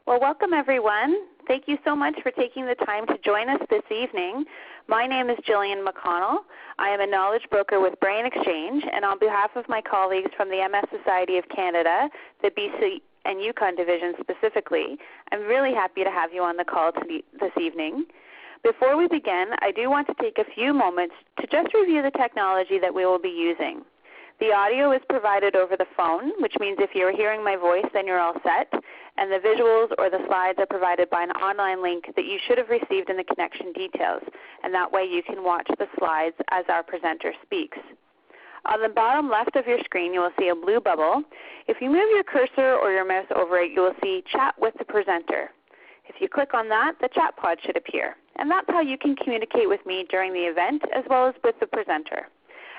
Well, welcome everyone. Thank you so much for taking the time to join us this evening. My name is Jillian McConnell. I am a knowledge broker with Brain Exchange, and on behalf of my colleagues from the MS Society of Canada, the BC and Yukon division specifically, I'm really happy to have you on the call this evening. Before we begin, I do want to take a few moments to just review the technology that we will be using. The audio is provided over the phone, which means if you're hearing my voice, then you're all set, and the visuals or the slides are provided by an online link that you should have received in the connection details, and that way you can watch the slides as our presenter speaks. On the bottom left of your screen, you will see a blue bubble. If you move your cursor or your mouse over it, you will see Chat with the Presenter. If you click on that, the chat pod should appear, and that's how you can communicate with me during the event as well as with the presenter.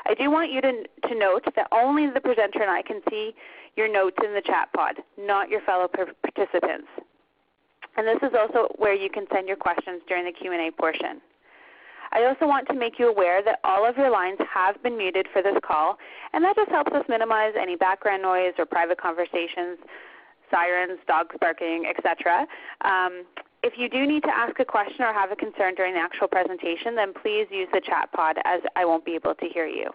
I do want you to note that only the presenter and I can see your notes in the chat pod, not your fellow participants. And this is also where you can send your questions during the Q&A portion. I also want to make you aware that all of your lines have been muted for this call, and that just helps us minimize any background noise or private conversations, sirens, dogs barking, etc. If you do need to ask a question or have a concern during the actual presentation, then please use the chat pod as I won't be able to hear you.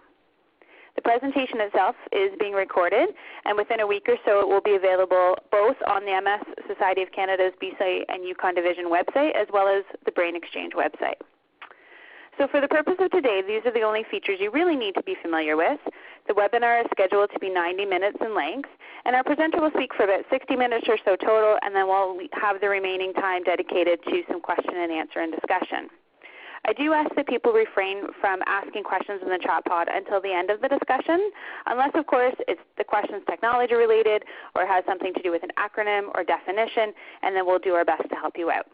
The presentation itself is being recorded, and within a week or so it will be available both on the MS Society of Canada's BC and Yukon Division website as well as the Brain Exchange website. So for the purpose of today, these are the only features you really need to be familiar with. The webinar is scheduled to be 90 minutes in length, and our presenter will speak for about 60 minutes or so total, and then we'll have the remaining time dedicated to some question and answer and discussion. I do ask that people refrain from asking questions in the chat pod until the end of the discussion, unless of course the question's technology related or has something to do with an acronym or definition, and then we'll do our best to help you out.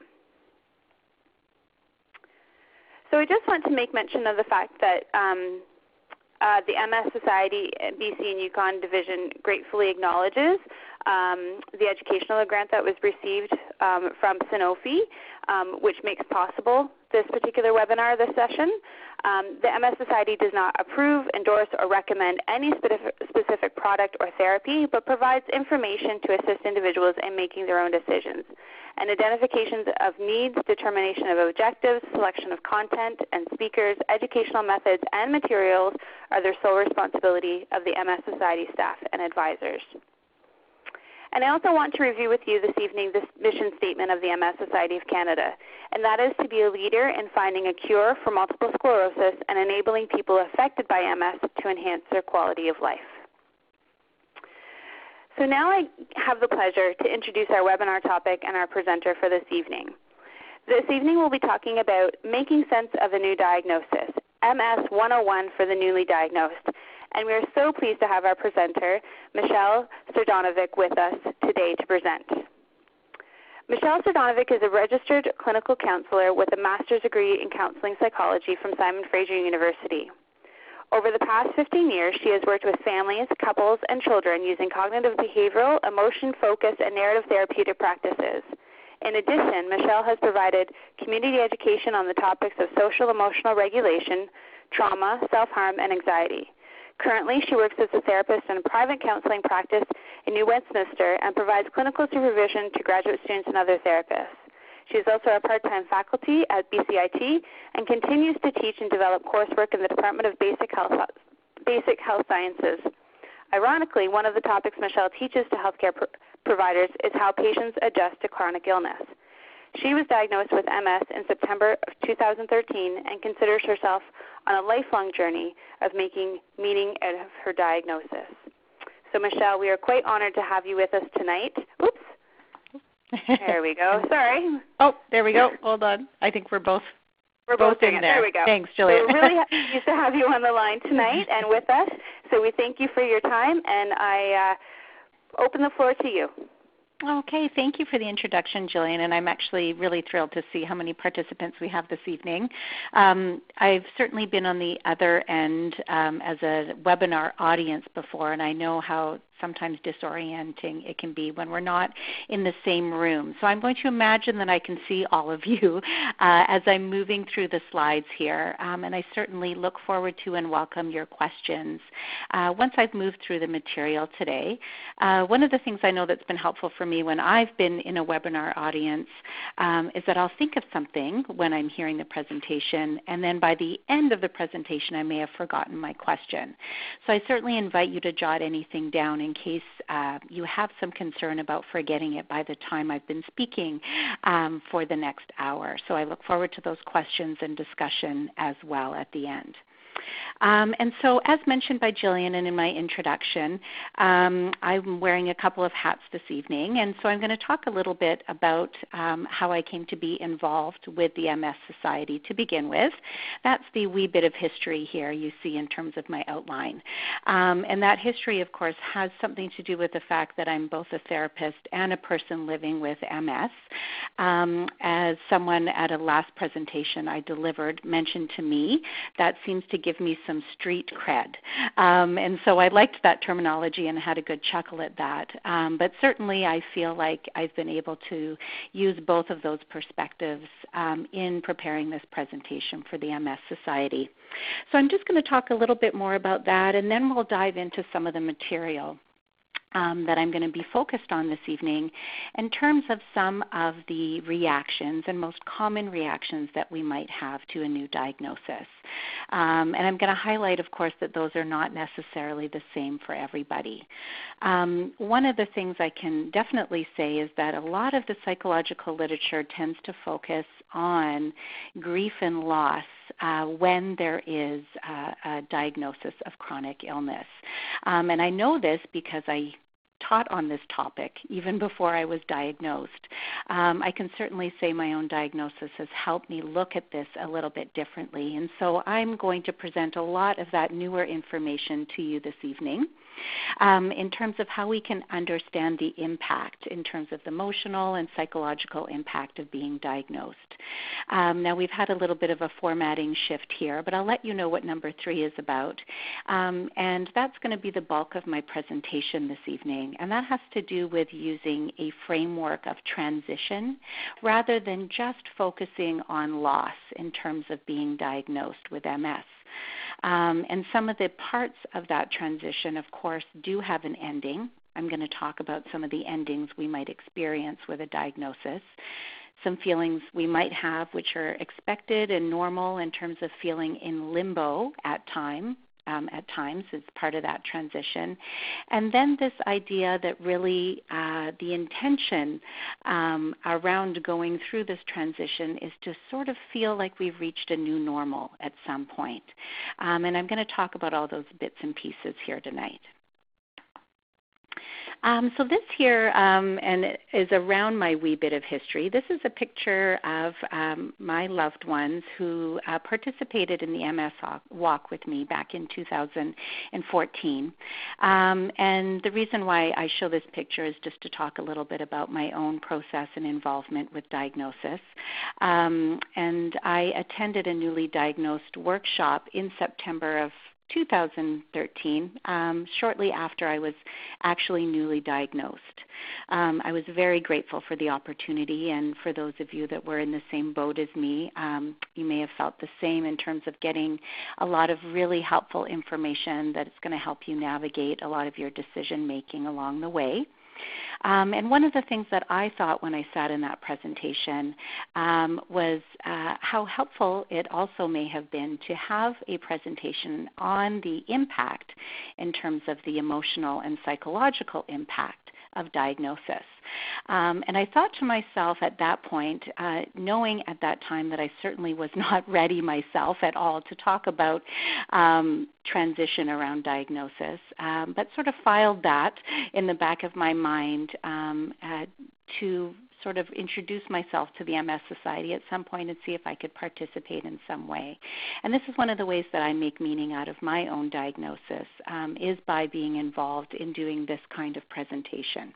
So I just want to make mention of the fact that the MS Society BC and Yukon Division gratefully acknowledges the educational grant that was received from Sanofi, which makes possible this particular webinar this session. The MS Society does not approve, endorse, or recommend any specific product or therapy, but provides information to assist individuals in making their own decisions. And identifications of needs, determination of objectives, selection of content and speakers, educational methods, and materials are their sole responsibility of the MS Society staff and advisors. And I also want to review with you this evening this mission statement of the MS Society of Canada, and that is to be a leader in finding a cure for multiple sclerosis and enabling people affected by MS to enhance their quality of life. So now I have the pleasure to introduce our webinar topic and our presenter for this evening. This evening we'll be talking about making sense of a new diagnosis, MS 101 for the newly diagnosed. And we are so pleased to have our presenter, Michelle Srdanovic, with us today to present. Michelle Srdanovic is a registered clinical counselor with a master's degree in counseling psychology from Simon Fraser University. Over the past 15 years, she has worked with families, couples, and children using cognitive behavioral, emotion focus, and narrative therapeutic practices. In addition, Michelle has provided community education on the topics of social emotional regulation, trauma, self-harm, and anxiety. Currently, she works as a therapist in a private counseling practice in New Westminster and provides clinical supervision to graduate students and other therapists. She is also a part-time faculty at BCIT and continues to teach and develop coursework in the Department of Basic Health Sciences. Ironically, one of the topics Michelle teaches to healthcare providers is how patients adjust to chronic illness. She was diagnosed with MS in September of 2013 and considers herself on a lifelong journey of making meaning out of her diagnosis. So Michelle, we are quite honored to have you with us tonight. Oops. There we go. Sorry. Oh, there we go. Hold on. I think we're both in there. There we go. Thanks, Jillian. So we're really pleased to have you on the line tonight and with us. So we thank you for your time, and I open the floor to you. Okay, thank you for the introduction, Jillian, and I'm actually really thrilled to see how many participants we have this evening. I've certainly been on the other end as a webinar audience before, and I know how sometimes disorienting it can be when we're not in the same room. So I'm going to imagine that I can see all of you as I'm moving through the slides here, and I certainly look forward to and welcome your questions once I've moved through the material today. One of the things I know that's been helpful for me when I've been in a webinar audience is that I'll think of something when I'm hearing the presentation, and then by the end of the presentation I may have forgotten my question. So I certainly invite you to jot anything down in case you have some concern about forgetting it by the time I've been speaking for the next hour. So I look forward to those questions and discussion as well at the end. And so as mentioned by Jillian and in my introduction, I'm wearing a couple of hats this evening, and so I'm going to talk a little bit about how I came to be involved with the MS Society to begin with. That's the wee bit of history here you see in terms of my outline. And that history, of course, has something to do with the fact that I'm both a therapist and a person living with MS. As someone at a last presentation I delivered mentioned to me, that seems to give me some street cred. And so I liked that terminology and had a good chuckle at that. But certainly I feel like I've been able to use both of those perspectives in preparing this presentation for the MS Society. So I'm just going to talk a little bit more about that, and then we'll dive into some of the material that I'm going to be focused on this evening in terms of some of the reactions and most common reactions that we might have to a new diagnosis. And I'm going to highlight, of course, that those are not necessarily the same for everybody. One of the things I can definitely say is that a lot of the psychological literature tends to focus on grief and loss when there is a diagnosis of chronic illness. And I know this because I taught on this topic even before I was diagnosed. I can certainly say my own diagnosis has helped me look at this a little bit differently. And so I'm going to present a lot of that newer information to you this evening. In terms of how we can understand the impact in terms of the emotional and psychological impact of being diagnosed. Now we've had a little bit of a formatting shift here, but I'll let you know what number 3 is about. And that's going to be the bulk of my presentation this evening, and that has to do with using a framework of transition rather than just focusing on loss in terms of being diagnosed with MS. And some of the parts of that transition, of course, do have an ending. I'm going to talk about some of the endings we might experience with a diagnosis. Some feelings we might have which are expected and normal in terms of feeling in limbo at times is part of that transition. And then this idea that really the intention around going through this transition is to sort of feel like we've reached a new normal at some point. And I'm going to talk about all those bits and pieces here tonight. So this here and it is around my wee bit of history. This is a picture of my loved ones who participated in the MS walk with me back in 2014. And the reason why I show this picture is just to talk a little bit about my own process and involvement with diagnosis. And I attended a newly diagnosed workshop in September of 2013, shortly after I was actually newly diagnosed. I was very grateful for the opportunity, and for those of you that were in the same boat as me, you may have felt the same in terms of getting a lot of really helpful information that is going to help you navigate a lot of your decision making along the way. And one of the things that I thought when I sat in that presentation was how helpful it also may have been to have a presentation on the impact in terms of the emotional and psychological impact of diagnosis. And I thought to myself at that point, knowing at that time that I certainly was not ready myself at all to talk about transition around diagnosis, but sort of filed that in the back of my mind to sort of introduce myself to the MS Society at some point and see if I could participate in some way. And this is one of the ways that I make meaning out of my own diagnosis, is by being involved in doing this kind of presentation.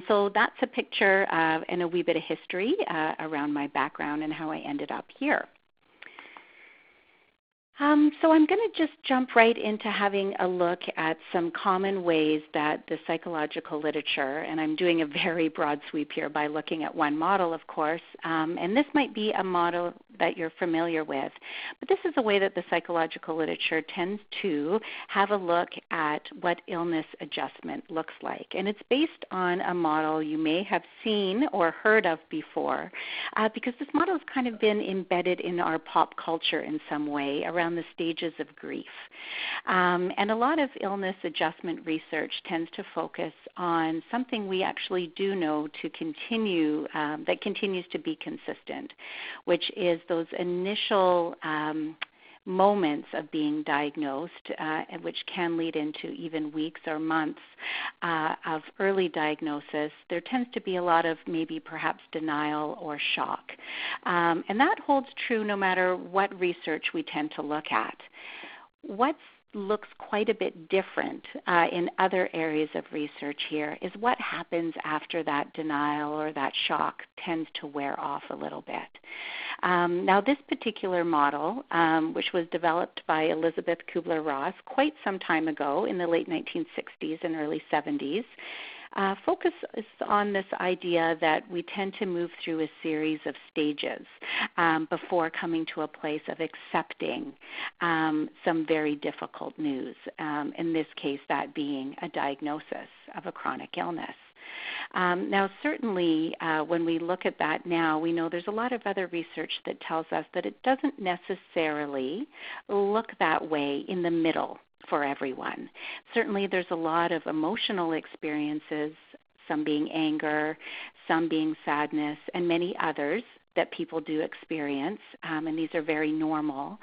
So that's a picture and a wee bit of history around my background and how I ended up here. So I'm going to just jump right into having a look at some common ways that the psychological literature, and I'm doing a very broad sweep here by looking at one model, of course, and this might be a model that you're familiar with, but this is a way that the psychological literature tends to have a look at what illness adjustment looks like. And it's based on a model you may have seen or heard of before, because this model has kind of been embedded in our pop culture in some way around the stages of grief. And a lot of illness adjustment research tends to focus on something we actually do know to continue, that continues to be consistent, which is those initial moments of being diagnosed, which can lead into even weeks or months of early diagnosis. There tends to be a lot of maybe perhaps denial or shock. And that holds true no matter what research we tend to look at. What looks quite a bit different in other areas of research here is what happens after that denial or that shock tends to wear off a little bit. Now, this particular model, which was developed by Elizabeth Kubler-Ross quite some time ago in the late 1960s and early 70s, focuses on this idea that we tend to move through a series of stages before coming to a place of accepting some very difficult news, in this case that being a diagnosis of a chronic illness. Now, certainly, when we look at that now, we know there's a lot of other research that tells us that it doesn't necessarily look that way in the middle for everyone. Certainly, there's a lot of emotional experiences, some being anger, some being sadness, and many others that people do experience, and these are very normal,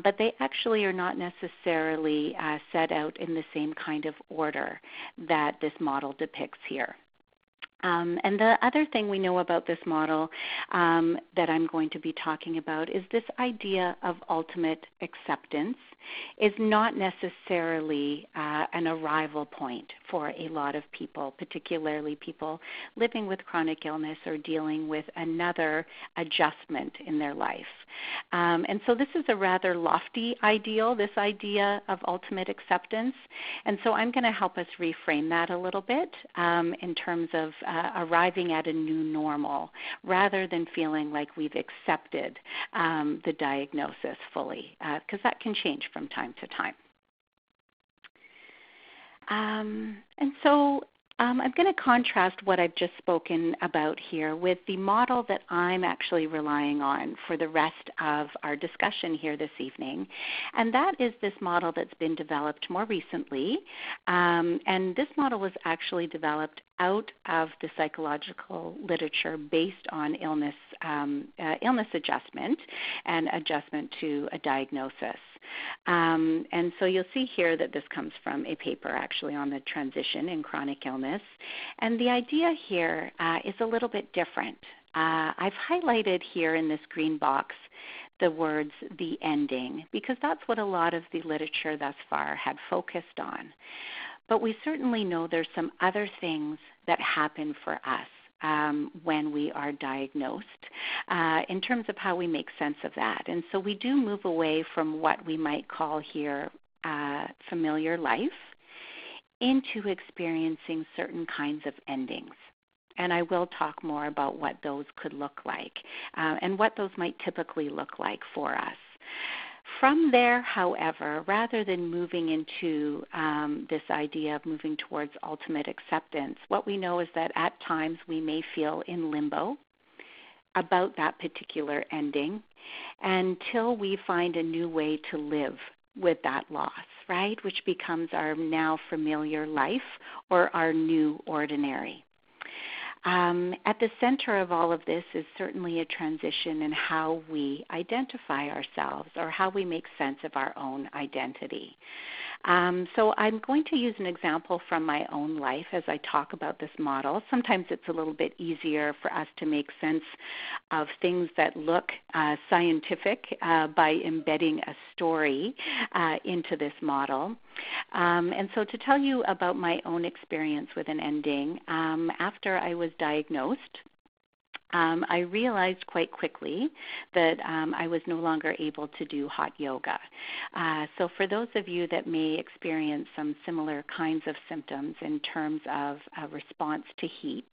but they actually are not necessarily set out in the same kind of order that this model depicts here. And the other thing we know about this model that I'm going to be talking about is this idea of ultimate acceptance is not necessarily an arrival point for a lot of people, particularly people living with chronic illness or dealing with another adjustment in their life. And so this is a rather lofty ideal, this idea of ultimate acceptance. And so I'm going to help us reframe that a little bit in terms of arriving at a new normal rather than feeling like we've accepted the diagnosis fully, because that can change from time to time. And so I'm going to contrast what I've just spoken about here with the model that I'm actually relying on for the rest of our discussion here this evening. And that is this model that's been developed more recently. And this model was actually developed out of the psychological literature based on illness adjustment and adjustment to a diagnosis. And so you'll see here that this comes from a paper actually on the transition in chronic illness. And the idea here is a little bit different. I've highlighted here in this green box the words "the ending" because that's what a lot of the literature thus far had focused on. But we certainly know there's some other things that happen for us when we are diagnosed in terms of how we make sense of that. And so we do move away from what we might call here familiar life into experiencing certain kinds of endings. And I will talk more about what those could look like and what those might typically look like for us. From there, however, rather than moving into this idea of moving towards ultimate acceptance, what we know is that at times we may feel in limbo about that particular ending until we find a new way to live with that loss, right, which becomes our now familiar life or our new ordinary. At the center of all of this is certainly a transition in how we identify ourselves or how we make sense of our own identity. So I'm going to use an example from my own life as I talk about this model. Sometimes it's a little bit easier for us to make sense of things that look scientific by embedding a story into this model. And so to tell you about my own experience with an ending, after I was diagnosed, I realized quite quickly that I was no longer able to do hot yoga. So for those of you that may experience some similar kinds of symptoms in terms of a response to heat,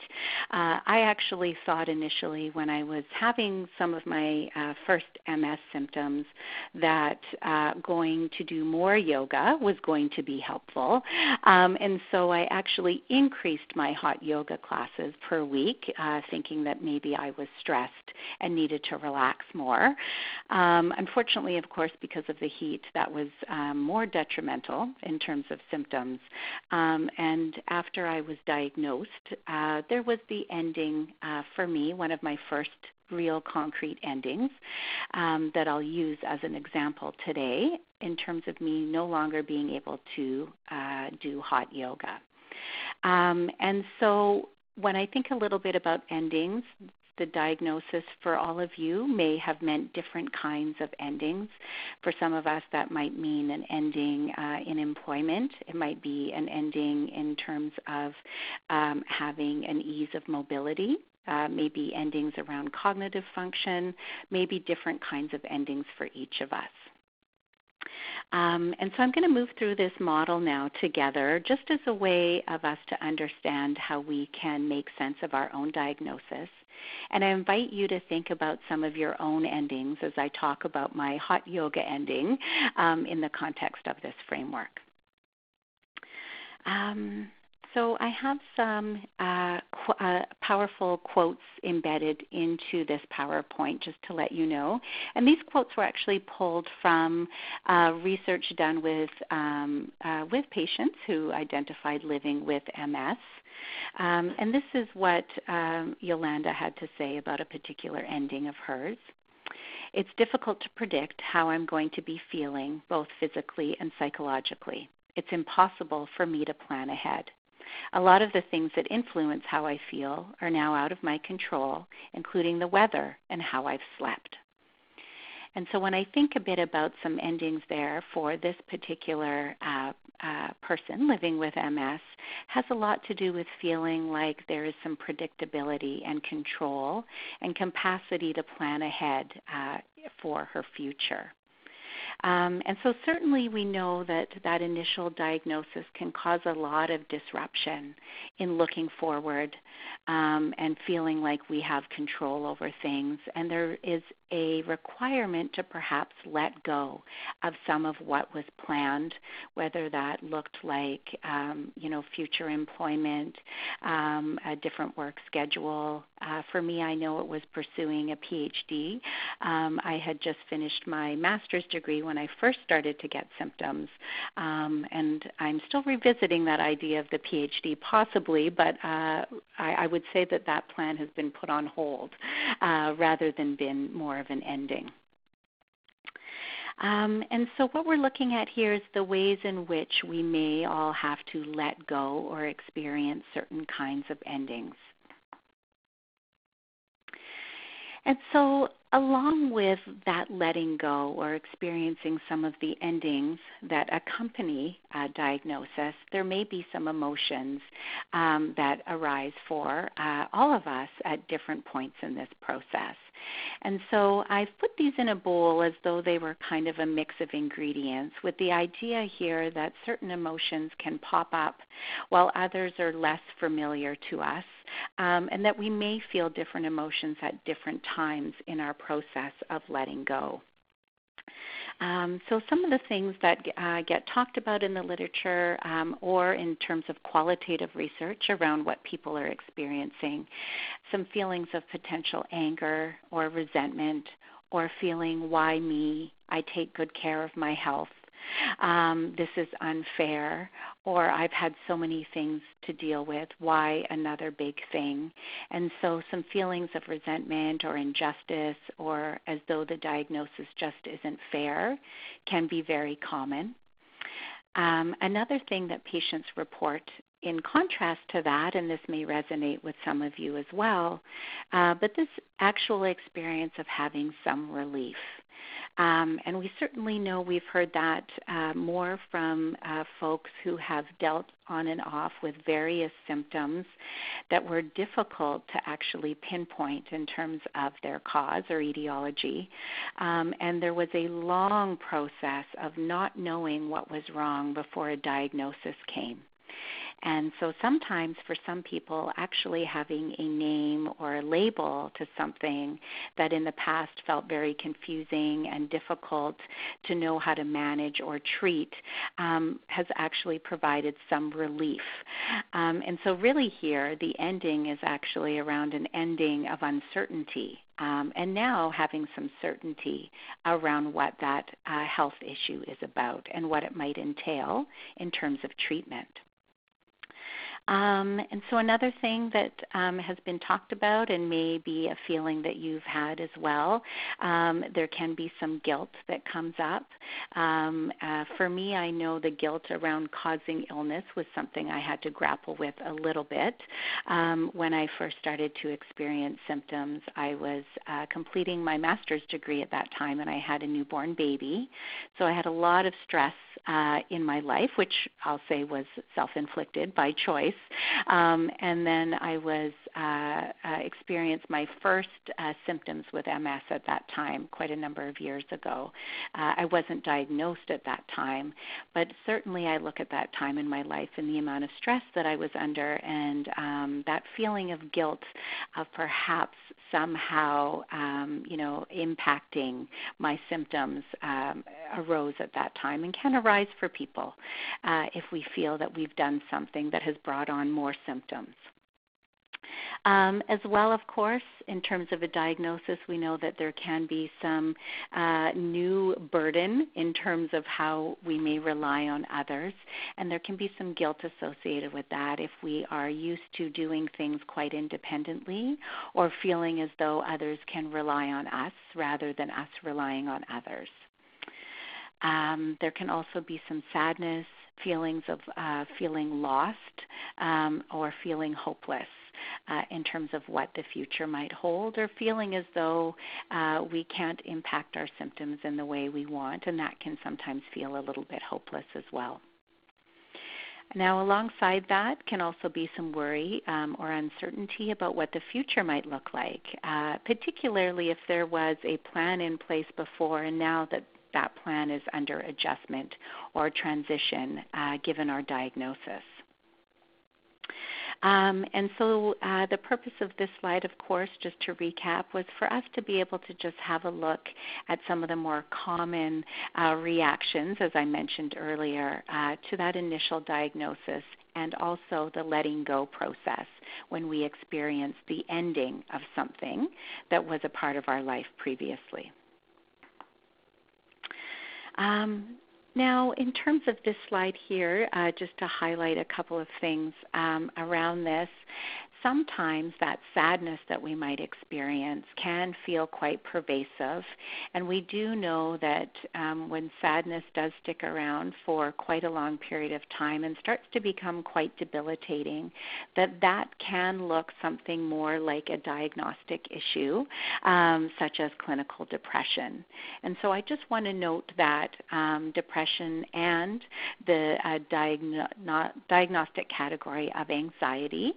I actually thought initially when I was having some of my first MS symptoms that going to do more yoga was going to be helpful. And so I actually increased my hot yoga classes per week, thinking that maybe I was stressed and needed to relax more. Unfortunately, of course, because of the heat, that was more detrimental in terms of symptoms. And after I was diagnosed, there was the ending for me, one of my first real concrete endings that I'll use as an example today in terms of me no longer being able to do hot yoga. And so when I think a little bit about endings, the diagnosis for all of you may have meant different kinds of endings. For some of us, that might mean an ending in employment. It might be an ending in terms of having an ease of mobility. Maybe endings around cognitive function, maybe different kinds of endings for each of us. And so I'm going to move through this model now together just as a way of us to understand how we can make sense of our own diagnosis. And I invite you to think about some of your own endings as I talk about my hot yoga ending in the context of this framework. So I have some powerful quotes embedded into this PowerPoint just to let you know. And these quotes were actually pulled from research done with patients who identified living with MS. And this is what Yolanda had to say about a particular ending of hers. It's difficult to predict how I'm going to be feeling, both physically and psychologically. It's impossible for me to plan ahead. A lot of the things that influence how I feel are now out of my control, including the weather and how I've slept. And so when I think a bit about some endings there for this particular person living with MS, has a lot to do with feeling like there is some predictability and control and capacity to plan ahead for her future. And so certainly we know that that initial diagnosis can cause a lot of disruption in looking forward and feeling like we have control over things. And there is a requirement to perhaps let go of some of what was planned, whether that looked like, future employment, a different work schedule. For me, I know it was pursuing a PhD. I had just finished my master's degree when I first started to get symptoms, and I'm still revisiting that idea of the PhD possibly, but I would say that that plan has been put on hold rather than been more of an ending. And so what we're looking at here is the ways in which we may all have to let go or experience certain kinds of endings. And so along with that letting go or experiencing some of the endings that accompany a diagnosis, there may be some emotions that arise for all of us at different points in this process. And so I've put these in a bowl as though they were kind of a mix of ingredients, with the idea here that certain emotions can pop up while others are less familiar to us, and that we may feel different emotions at different times in our process of letting go. So some of the things that get talked about in the literature or in terms of qualitative research around what people are experiencing, some feelings of potential anger or resentment, or feeling, why me? I take good care of my health. This is unfair, or I've had so many things to deal with, why another big thing? And so some feelings of resentment or injustice, or as though the diagnosis just isn't fair, can be very common. Another thing that patients report in contrast to that, and this may resonate with some of you as well, but this actual experience of having some relief. And we certainly know we've heard that more from folks who have dealt on and off with various symptoms that were difficult to actually pinpoint in terms of their cause or etiology. And there was a long process of not knowing what was wrong before a diagnosis came. And so sometimes for some people, actually having a name or a label to something that in the past felt very confusing and difficult to know how to manage or treat has actually provided some relief. And so really here, the ending is actually around an ending of uncertainty. And now having some certainty around what that health issue is about and what it might entail in terms of treatment. And so another thing that has been talked about and may be a feeling that you've had as well, there can be some guilt that comes up. For me, I know the guilt around causing illness was something I had to grapple with a little bit. When I first started to experience symptoms, I was completing my master's degree at that time, and I had a newborn baby. So I had a lot of stress in my life, which I'll say was self-inflicted by choice. And then I was experienced my first symptoms with MS at that time, quite a number of years ago. I wasn't diagnosed at that time, but certainly I look at that time in my life and the amount of stress that I was under, and that feeling of guilt of perhaps somehow, impacting my symptoms arose at that time and can arise for people if we feel that we've done something that has brought on more symptoms. As well, of course, in terms of a diagnosis, we know that there can be some new burden in terms of how we may rely on others, and there can be some guilt associated with that if we are used to doing things quite independently or feeling as though others can rely on us rather than us relying on others. There can also be some sadness, feelings of feeling lost or feeling hopeless in terms of what the future might hold, or feeling as though we can't impact our symptoms in the way we want, and that can sometimes feel a little bit hopeless as well. Now, alongside that can also be some worry or uncertainty about what the future might look like, particularly if there was a plan in place before and now that plan is under adjustment or transition given our diagnosis. And so the purpose of this slide, of course, just to recap, was for us to be able to just have a look at some of the more common reactions, as I mentioned earlier, to that initial diagnosis, and also the letting go process when we experience the ending of something that was a part of our life previously. Now, in terms of this slide here, just to highlight a couple of things around this, sometimes that sadness that we might experience can feel quite pervasive, and we do know that when sadness does stick around for quite a long period of time and starts to become quite debilitating, that can look something more like a diagnostic issue, such as clinical depression. And so I just want to note that depression and the diagnostic category of anxiety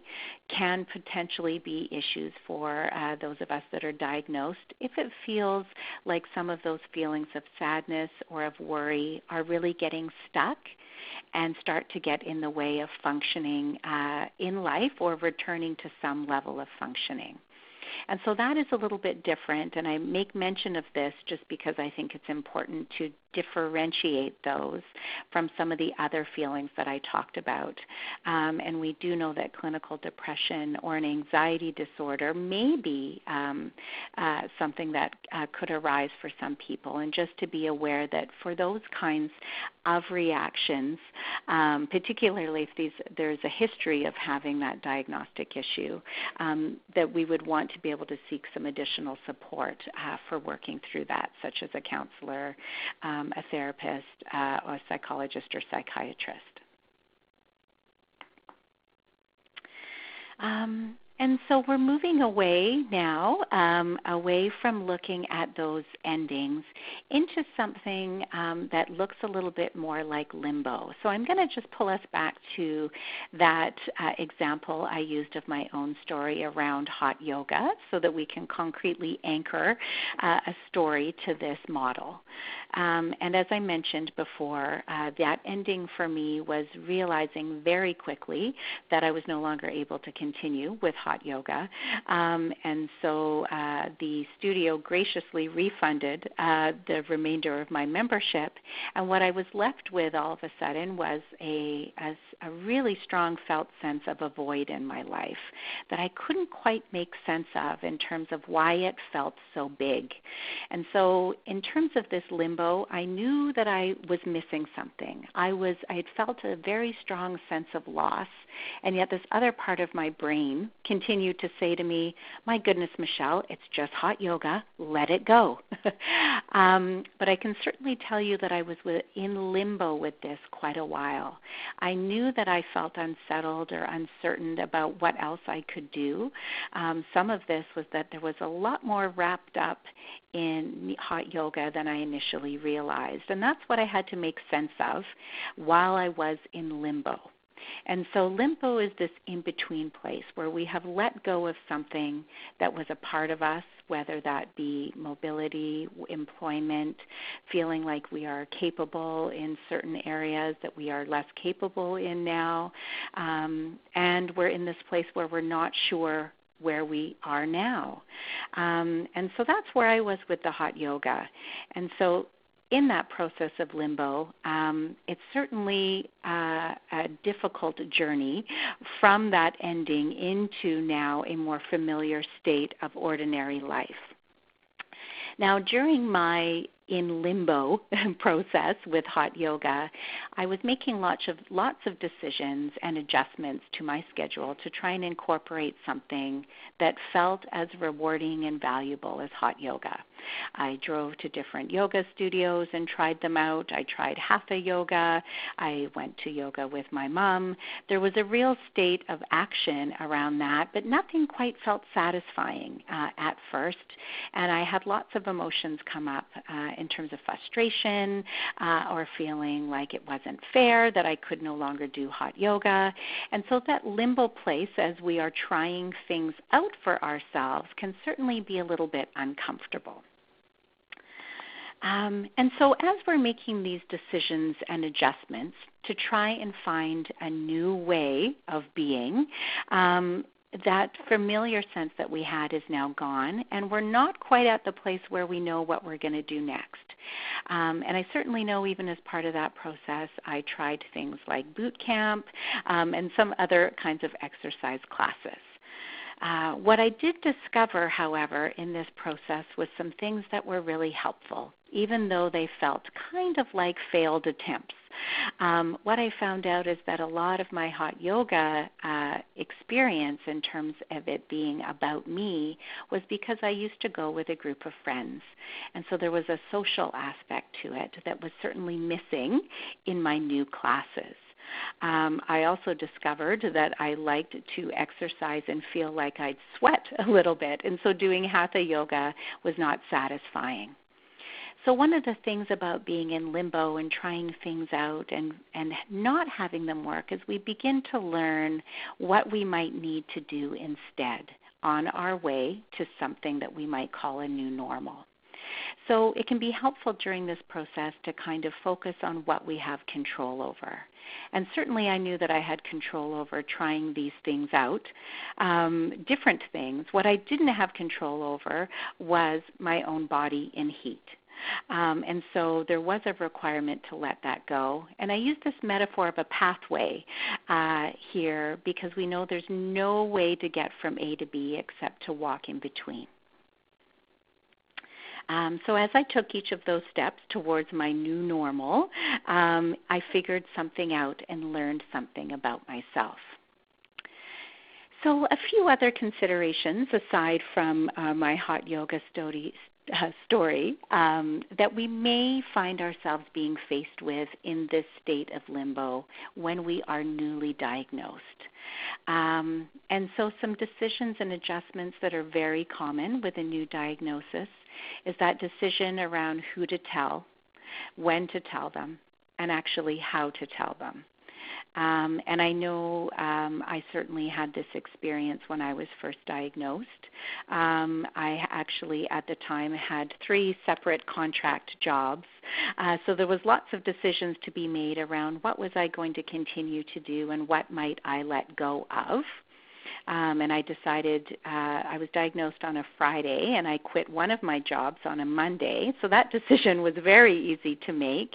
can potentially be issues for those of us that are diagnosed if it feels like some of those feelings of sadness or of worry are really getting stuck and start to get in the way of functioning in life or returning to some level of functioning. And so that is a little bit different, and I make mention of this just because I think it's important to differentiate those from some of the other feelings that I talked about. And we do know that clinical depression or an anxiety disorder may be something that could arise for some people, and just to be aware that for those kinds of reactions, particularly if there's a history of having that diagnostic issue, that we would want to be able to seek some additional support for working through that, such as a counselor, a therapist, or a psychologist or psychiatrist. And so we're moving away now, away from looking at those endings into something that looks a little bit more like limbo. So I'm going to just pull us back to that example I used of my own story around hot yoga so that we can concretely anchor a story to this model. And as I mentioned before, that ending for me was realizing very quickly that I was no longer able to continue with hot yoga. And so the studio graciously refunded the remainder of my membership. And what I was left with all of a sudden was a really strong felt sense of a void in my life that I couldn't quite make sense of in terms of why it felt so big. And so in terms of this limbo, I knew that I was missing something. I had felt a very strong sense of loss, and yet this other part of my brain continued to say to me, my goodness, Michelle, it's just hot yoga, let it go. But I can certainly tell you that I was in limbo with this quite a while. I knew that I felt unsettled or uncertain about what else I could do. Some of this was that there was a lot more wrapped up in hot yoga than I initially realized, and that's what I had to make sense of while I was in limbo. And so limbo is this in-between place where we have let go of something that was a part of us, whether that be mobility, employment, feeling like we are capable in certain areas that we are less capable in now, and we're in this place where we're not sure where we are now. And so that's where I was with the hot yoga. And so in that process of limbo, it's certainly a difficult journey from that ending into now a more familiar state of ordinary life. Now, during my in limbo process with hot yoga, I was making lots of decisions and adjustments to my schedule to try and incorporate something that felt as rewarding and valuable as hot yoga. I drove to different yoga studios and tried them out. I tried hatha yoga. I went to yoga with my mom. There was a real state of action around that, but nothing quite felt satisfying at first. And I had lots of emotions come up in terms of frustration or feeling like it wasn't fair, that I could no longer do hot yoga. And so that limbo place as we are trying things out for ourselves can certainly be a little bit uncomfortable. And so as we're making these decisions and adjustments to try and find a new way of being, that familiar sense that we had is now gone, and we're not quite at the place where we know what we're going to do next. And I certainly know even as part of that process, I tried things like boot camp and some other kinds of exercise classes. What I did discover, however, in this process was some things that were really helpful, even though they felt kind of like failed attempts. What I found out is that a lot of my hot yoga experience in terms of it being about me was because I used to go with a group of friends. And so there was a social aspect to it that was certainly missing in my new classes. I also discovered that I liked to exercise and feel like I'd sweat a little bit, and so doing hatha yoga was not satisfying. So one of the things about being in limbo and trying things out and not having them work is we begin to learn what we might need to do instead on our way to something that we might call a new normal. So it can be helpful during this process to kind of focus on what we have control over. And certainly I knew that I had control over trying these things out, different things. What I didn't have control over was my own body in heat. And so there was a requirement to let that go. And I use this metaphor of a pathway here because we know there's no way to get from A to B except to walk in between. So as I took each of those steps towards my new normal, I figured something out and learned something about myself. So a few other considerations aside from my hot yoga story that we may find ourselves being faced with in this state of limbo when we are newly diagnosed. And so some decisions and adjustments that are very common with a new diagnosis is that decision around who to tell, when to tell them, and actually how to tell them. And I know I certainly had this experience when I was first diagnosed. I actually at the time had 3 separate contract jobs. So there was lots of decisions to be made around what was I going to continue to do and what might I let go of. And I decided I was diagnosed on a Friday, and I quit one of my jobs on a Monday. So that decision was very easy to make.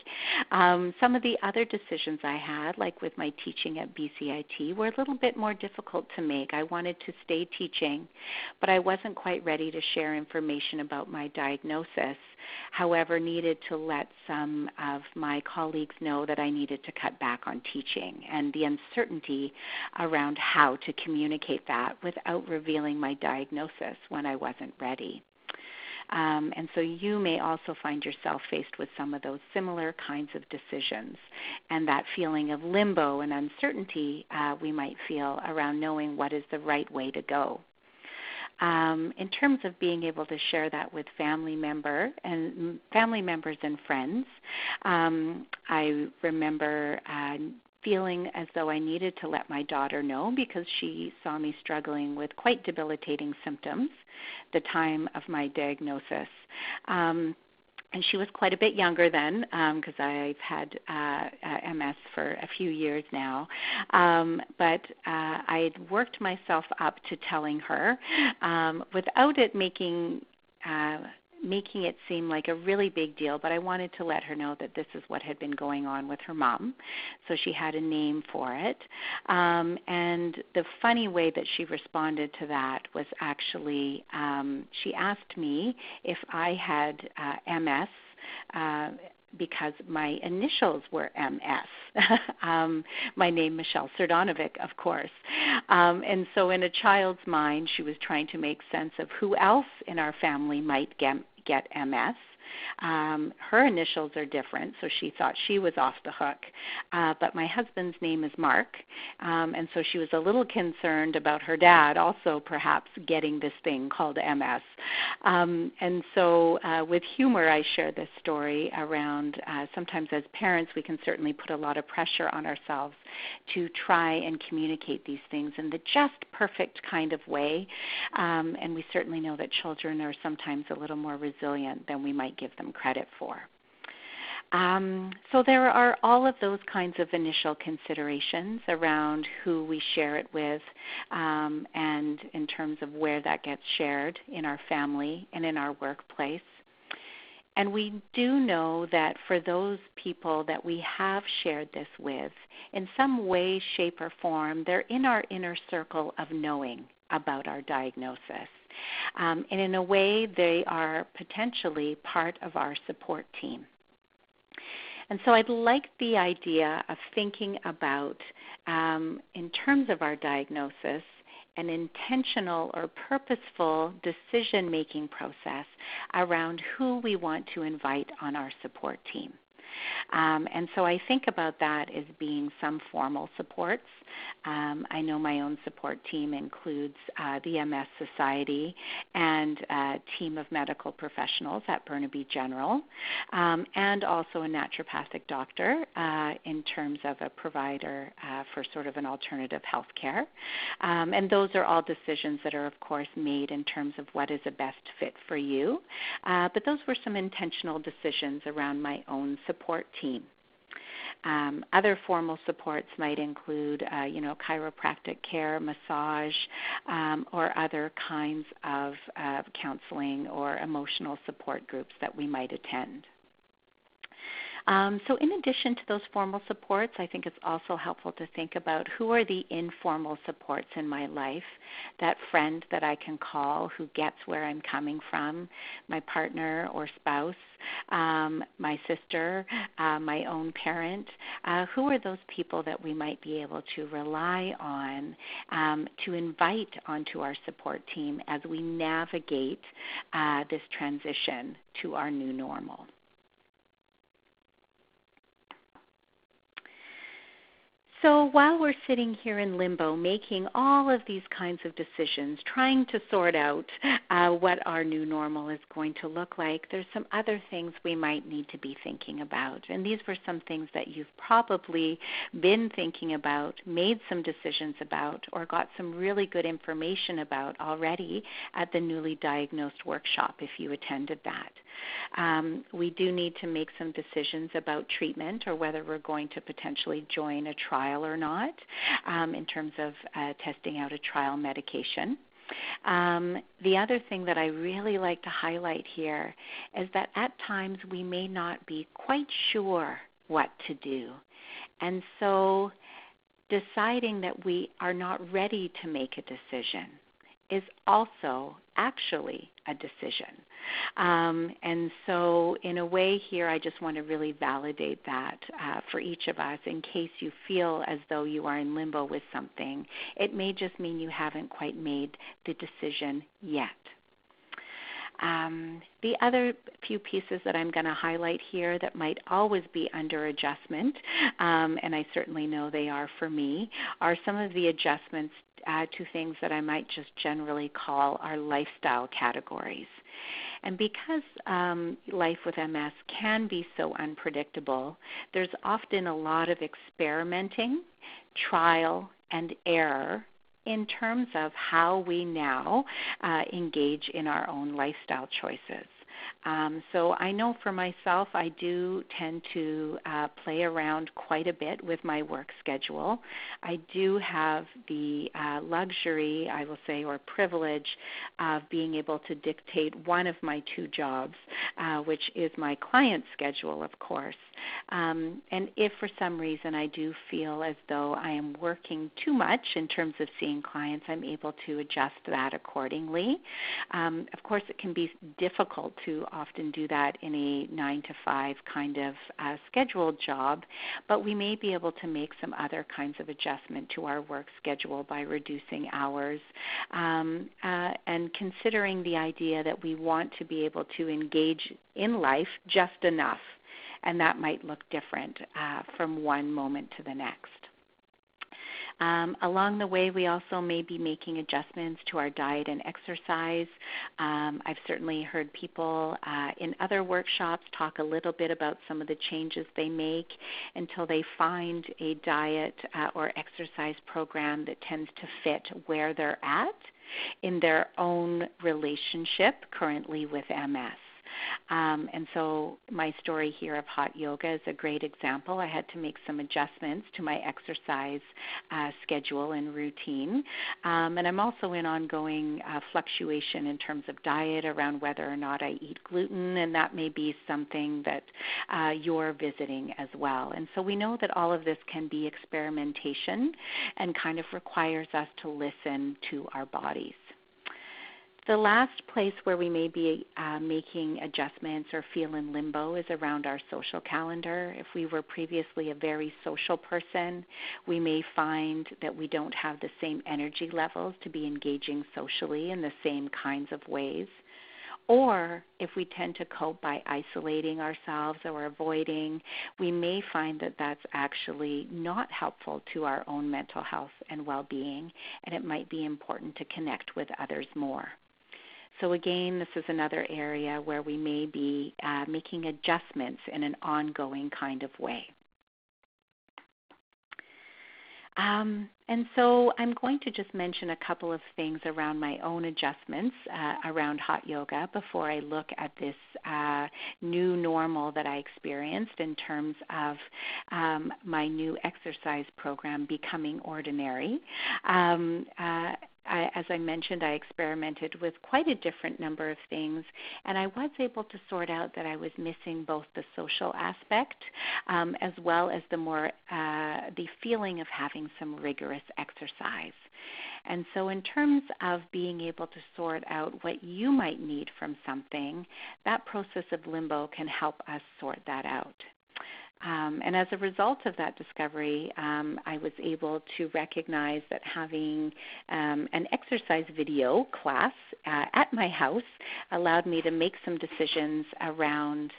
Some of the other decisions I had, like with my teaching at BCIT, were a little bit more difficult to make. I wanted to stay teaching, but I wasn't quite ready to share information about my diagnosis. However, needed to let some of my colleagues know that I needed to cut back on teaching, and the uncertainty around how to communicate that without revealing my diagnosis when I wasn't ready. And so you may also find yourself faced with some of those similar kinds of decisions, and that feeling of limbo and uncertainty we might feel around knowing what is the right way to go. In terms of being able to share that with family members and friends, I remember feeling as though I needed to let my daughter know because she saw me struggling with quite debilitating symptoms at the time of my diagnosis. And she was quite a bit younger then because I've had MS for a few years now. But I had worked myself up to telling her without it making it seem like a really big deal, but I wanted to let her know that this is what had been going on with her mom. So she had a name for it. And the funny way that she responded to that was actually she asked me if I had MS because my initials were MS. My name, Michelle Srdanovic, of course. And so in a child's mind, she was trying to make sense of who else in our family might get MS. Her initials are different, so she thought she was off the hook. But my husband's name is Mark, and so she was a little concerned about her dad also perhaps getting this thing called MS. And so with humor, I share this story around sometimes as parents we can certainly put a lot of pressure on ourselves to try and communicate these things in the just perfect kind of way. And we certainly know that children are sometimes a little more resilient than we might give them credit for. So there are all of those kinds of initial considerations around who we share it with and in terms of where that gets shared in our family and in our workplace. And we do know that for those people that we have shared this with, in some way, shape, or form, they're in our inner circle of knowing about our diagnosis. And in a way, they are potentially part of our support team. And so I'd like the idea of thinking about, in terms of our diagnosis, an intentional or purposeful decision-making process around who we want to invite on our support team. And so I think about that as being some formal supports. I know my own support team includes the MS Society and a team of medical professionals at Burnaby General, and also a naturopathic doctor in terms of a provider for sort of an alternative health care. And those are all decisions that are, of course, made in terms of what is a best fit for you. But those were some intentional decisions around my own support team. Other formal supports might include, chiropractic care, massage, or other kinds of counseling or emotional support groups that we might attend. So in addition to those formal supports, I think it's also helpful to think about who are the informal supports in my life, that friend that I can call who gets where I'm coming from, my partner or spouse, my sister, my own parent. Who are those people that we might be able to rely on to invite onto our support team as we navigate this transition to our new normal? So while we're sitting here in limbo, making all of these kinds of decisions, trying to sort out what our new normal is going to look like, there's some other things we might need to be thinking about. And these were some things that you've probably been thinking about, made some decisions about, or got some really good information about already at the newly diagnosed workshop if you attended that. We do need to make some decisions about treatment or whether we're going to potentially join a trial or not in terms of testing out a trial medication. The other thing that I really like to highlight here is that at times we may not be quite sure what to do. And so deciding that we are not ready to make a decision is also actually a decision. And so in a way here, I just want to really validate that for each of us in case you feel as though you are in limbo with something. It may just mean you haven't quite made the decision yet. The other few pieces that I'm going to highlight here that might always be under adjustment, and I certainly know they are for me, are some of the adjustments to things that I might just generally call our lifestyle categories. And because life with MS can be so unpredictable, there's often a lot of experimenting, trial, and error in terms of how we now engage in our own lifestyle choices. So I know for myself, I do tend to play around quite a bit with my work schedule. I do have the luxury, I will say, or privilege of being able to dictate one of my two jobs, which is my client schedule, of course. And if for some reason I do feel as though I am working too much in terms of seeing clients, I'm able to adjust that accordingly. Of course, it can be difficult to often do that in a 9-to-5 kind of scheduled job, but we may be able to make some other kinds of adjustment to our work schedule by reducing hours and considering the idea that we want to be able to engage in life just enough, and that might look different from one moment to the next. Along the way, we also may be making adjustments to our diet and exercise. I've certainly heard people in other workshops talk a little bit about some of the changes they make until they find a diet or exercise program that tends to fit where they're at in their own relationship currently with MS. And so my story here of hot yoga is a great example. I had to make some adjustments to my exercise schedule and routine. And I'm also in ongoing fluctuation in terms of diet around whether or not I eat gluten, and that may be something that you're visiting as well. And so we know that all of this can be experimentation and kind of requires us to listen to our bodies. The last place where we may be making adjustments or feel in limbo is around our social calendar. If we were previously a very social person, we may find that we don't have the same energy levels to be engaging socially in the same kinds of ways. Or if we tend to cope by isolating ourselves or avoiding, we may find that that's actually not helpful to our own mental health and well-being, and it might be important to connect with others more. So again, this is another area where we may be making adjustments in an ongoing kind of way. And so I'm going to just mention a couple of things around my own adjustments around hot yoga before I look at this new normal that I experienced in terms of my new exercise program becoming ordinary. as I mentioned, I experimented with quite a different number of things, and I was able to sort out that I was missing both the social aspect as well as the feeling of having some rigorous exercise. And so in terms of being able to sort out what you might need from something, that process of limbo can help us sort that out. And as a result of that discovery, I was able to recognize that having an exercise video class at my house allowed me to make some decisions around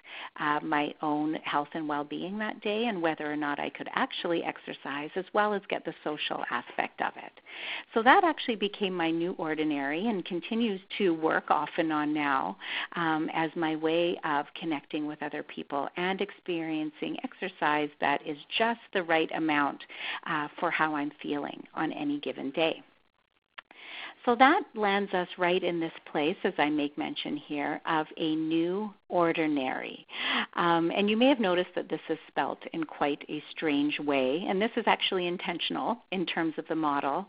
my own health and well-being that day and whether or not I could actually exercise, as well as get the social aspect of it. So that actually became my new ordinary and continues to work off and on now as my way of connecting with other people and experiencing exercise that is just the right amount for how I'm feeling on any given day. So that lands us right in this place, as I make mention here, of a new ordinary. And you may have noticed that this is spelt in quite a strange way, and this is actually intentional in terms of the model,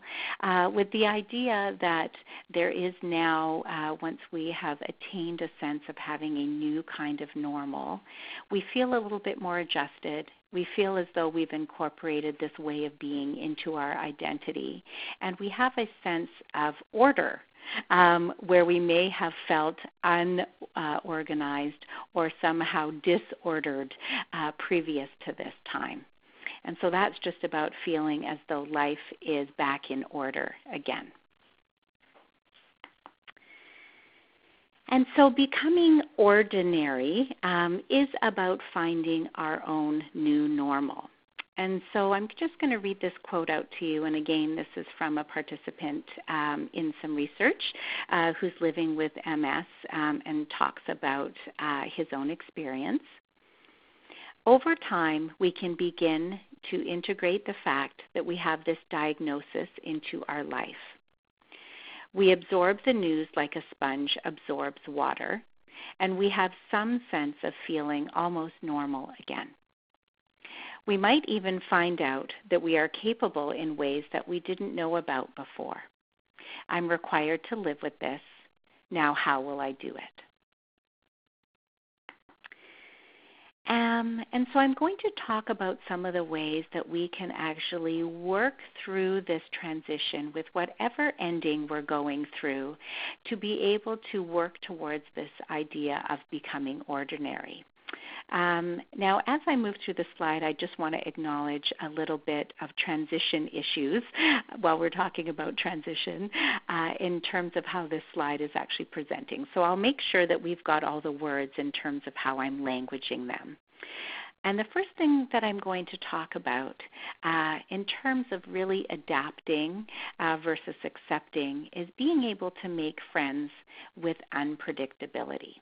with the idea that there is now, once we have attained a sense of having a new kind of normal, we feel a little bit more adjusted. We feel as though we've incorporated this way of being into our identity, and we have a sense of order where we may have felt unorganized or somehow disordered previous to this time. And so that's just about feeling as though life is back in order again. And so becoming ordinary is about finding our own new normal. And so I'm just going to read this quote out to you. And again, this is from a participant in some research who's living with MS and talks about his own experience. Over time, we can begin to integrate the fact that we have this diagnosis into our life. We absorb the news like a sponge absorbs water, and we have some sense of feeling almost normal again. We might even find out that we are capable in ways that we didn't know about before. I'm required to live with this. Now how will I do it? And so I'm going to talk about some of the ways that we can actually work through this transition with whatever ending we're going through to be able to work towards this idea of becoming ordinary. Now, as I move through the slide, I just want to acknowledge a little bit of transition issues while we're talking about transition in terms of how this slide is actually presenting. So I'll make sure that we've got all the words in terms of how I'm languaging them. And the first thing that I'm going to talk about in terms of really adapting versus accepting is being able to make friends with unpredictability.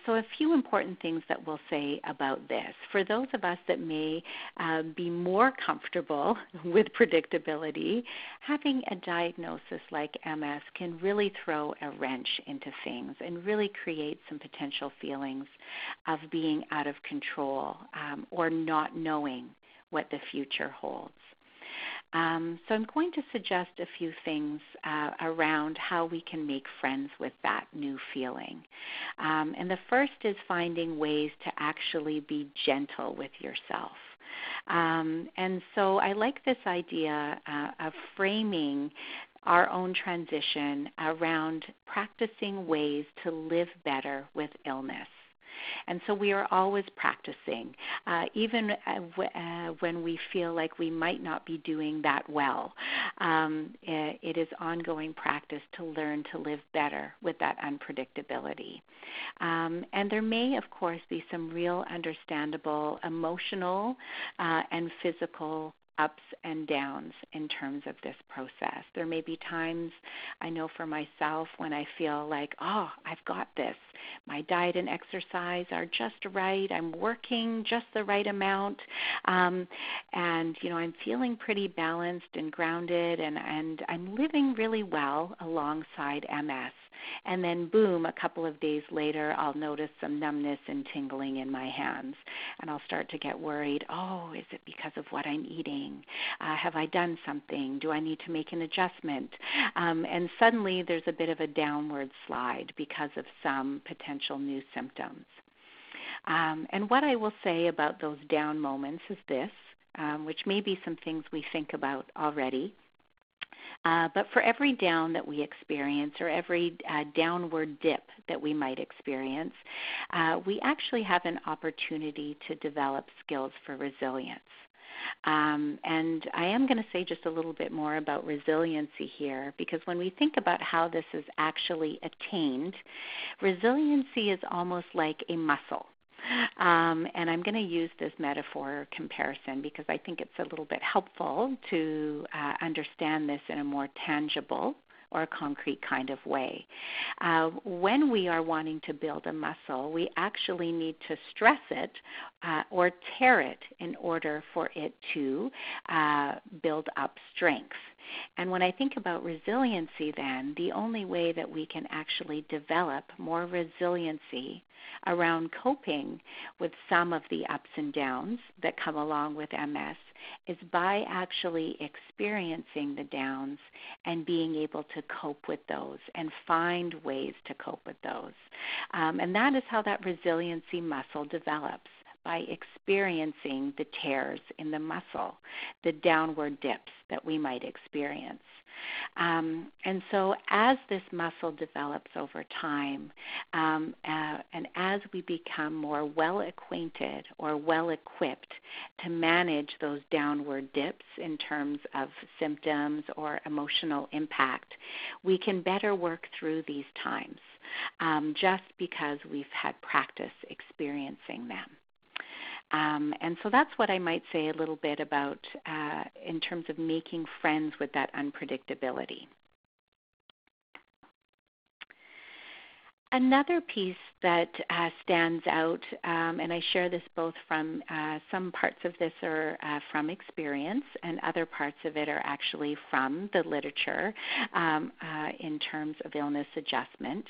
So a few important things that we'll say about this. For those of us that may be more comfortable with predictability, having a diagnosis like MS can really throw a wrench into things and really create some potential feelings of being out of control or not knowing what the future holds. So I'm going to suggest a few things around how we can make friends with that new feeling. And the first is finding ways to actually be gentle with yourself. And so I like this idea of framing our own transition around practicing ways to live better with illness. And so we are always practicing, even when we feel like we might not be doing that well. It is ongoing practice to learn to live better with that unpredictability. And there may, of course, be some real understandable emotional and physical ups and downs in terms of this process. There may be times, I know for myself, when I feel like, oh, I've got this. My diet and exercise are just right. I'm working just the right amount. And, I'm feeling pretty balanced and grounded, and I'm living really well alongside MS. And then, boom, a couple of days later, I'll notice some numbness and tingling in my hands. And I'll start to get worried, oh, is it because of what I'm eating? happening? Have I done something? Do I need to make an adjustment? And suddenly there's a bit of a downward slide because of some potential new symptoms. And what I will say about those down moments is this, which may be some things we think about already. But for every down that we experience or every downward dip that we might experience, we actually have an opportunity to develop skills for resilience. And I am going to say just a little bit more about resiliency here, because when we think about how this is actually attained, resiliency is almost like a muscle. And I'm going to use this metaphor comparison because I think it's a little bit helpful to understand this in a more tangible or concrete kind of way. When we are wanting to build a muscle, we actually need to stress it or tear it in order for it to build up strength. And when I think about resiliency then, the only way that we can actually develop more resiliency around coping with some of the ups and downs that come along with MS is by actually experiencing the downs and being able to cope with those and find ways to cope with those. And that is how that resiliency muscle develops, by experiencing the tears in the muscle, the downward dips that we might experience. And so as this muscle develops over time, and as we become more well-acquainted or well-equipped to manage those downward dips in terms of symptoms or emotional impact, we can better work through these times just because we've had practice experiencing them. And so that's what I might say a little bit about in terms of making friends with that unpredictability. Another piece that stands out, and I share this both from some parts of this are from experience, and other parts of it are actually from the literature in terms of illness adjustment.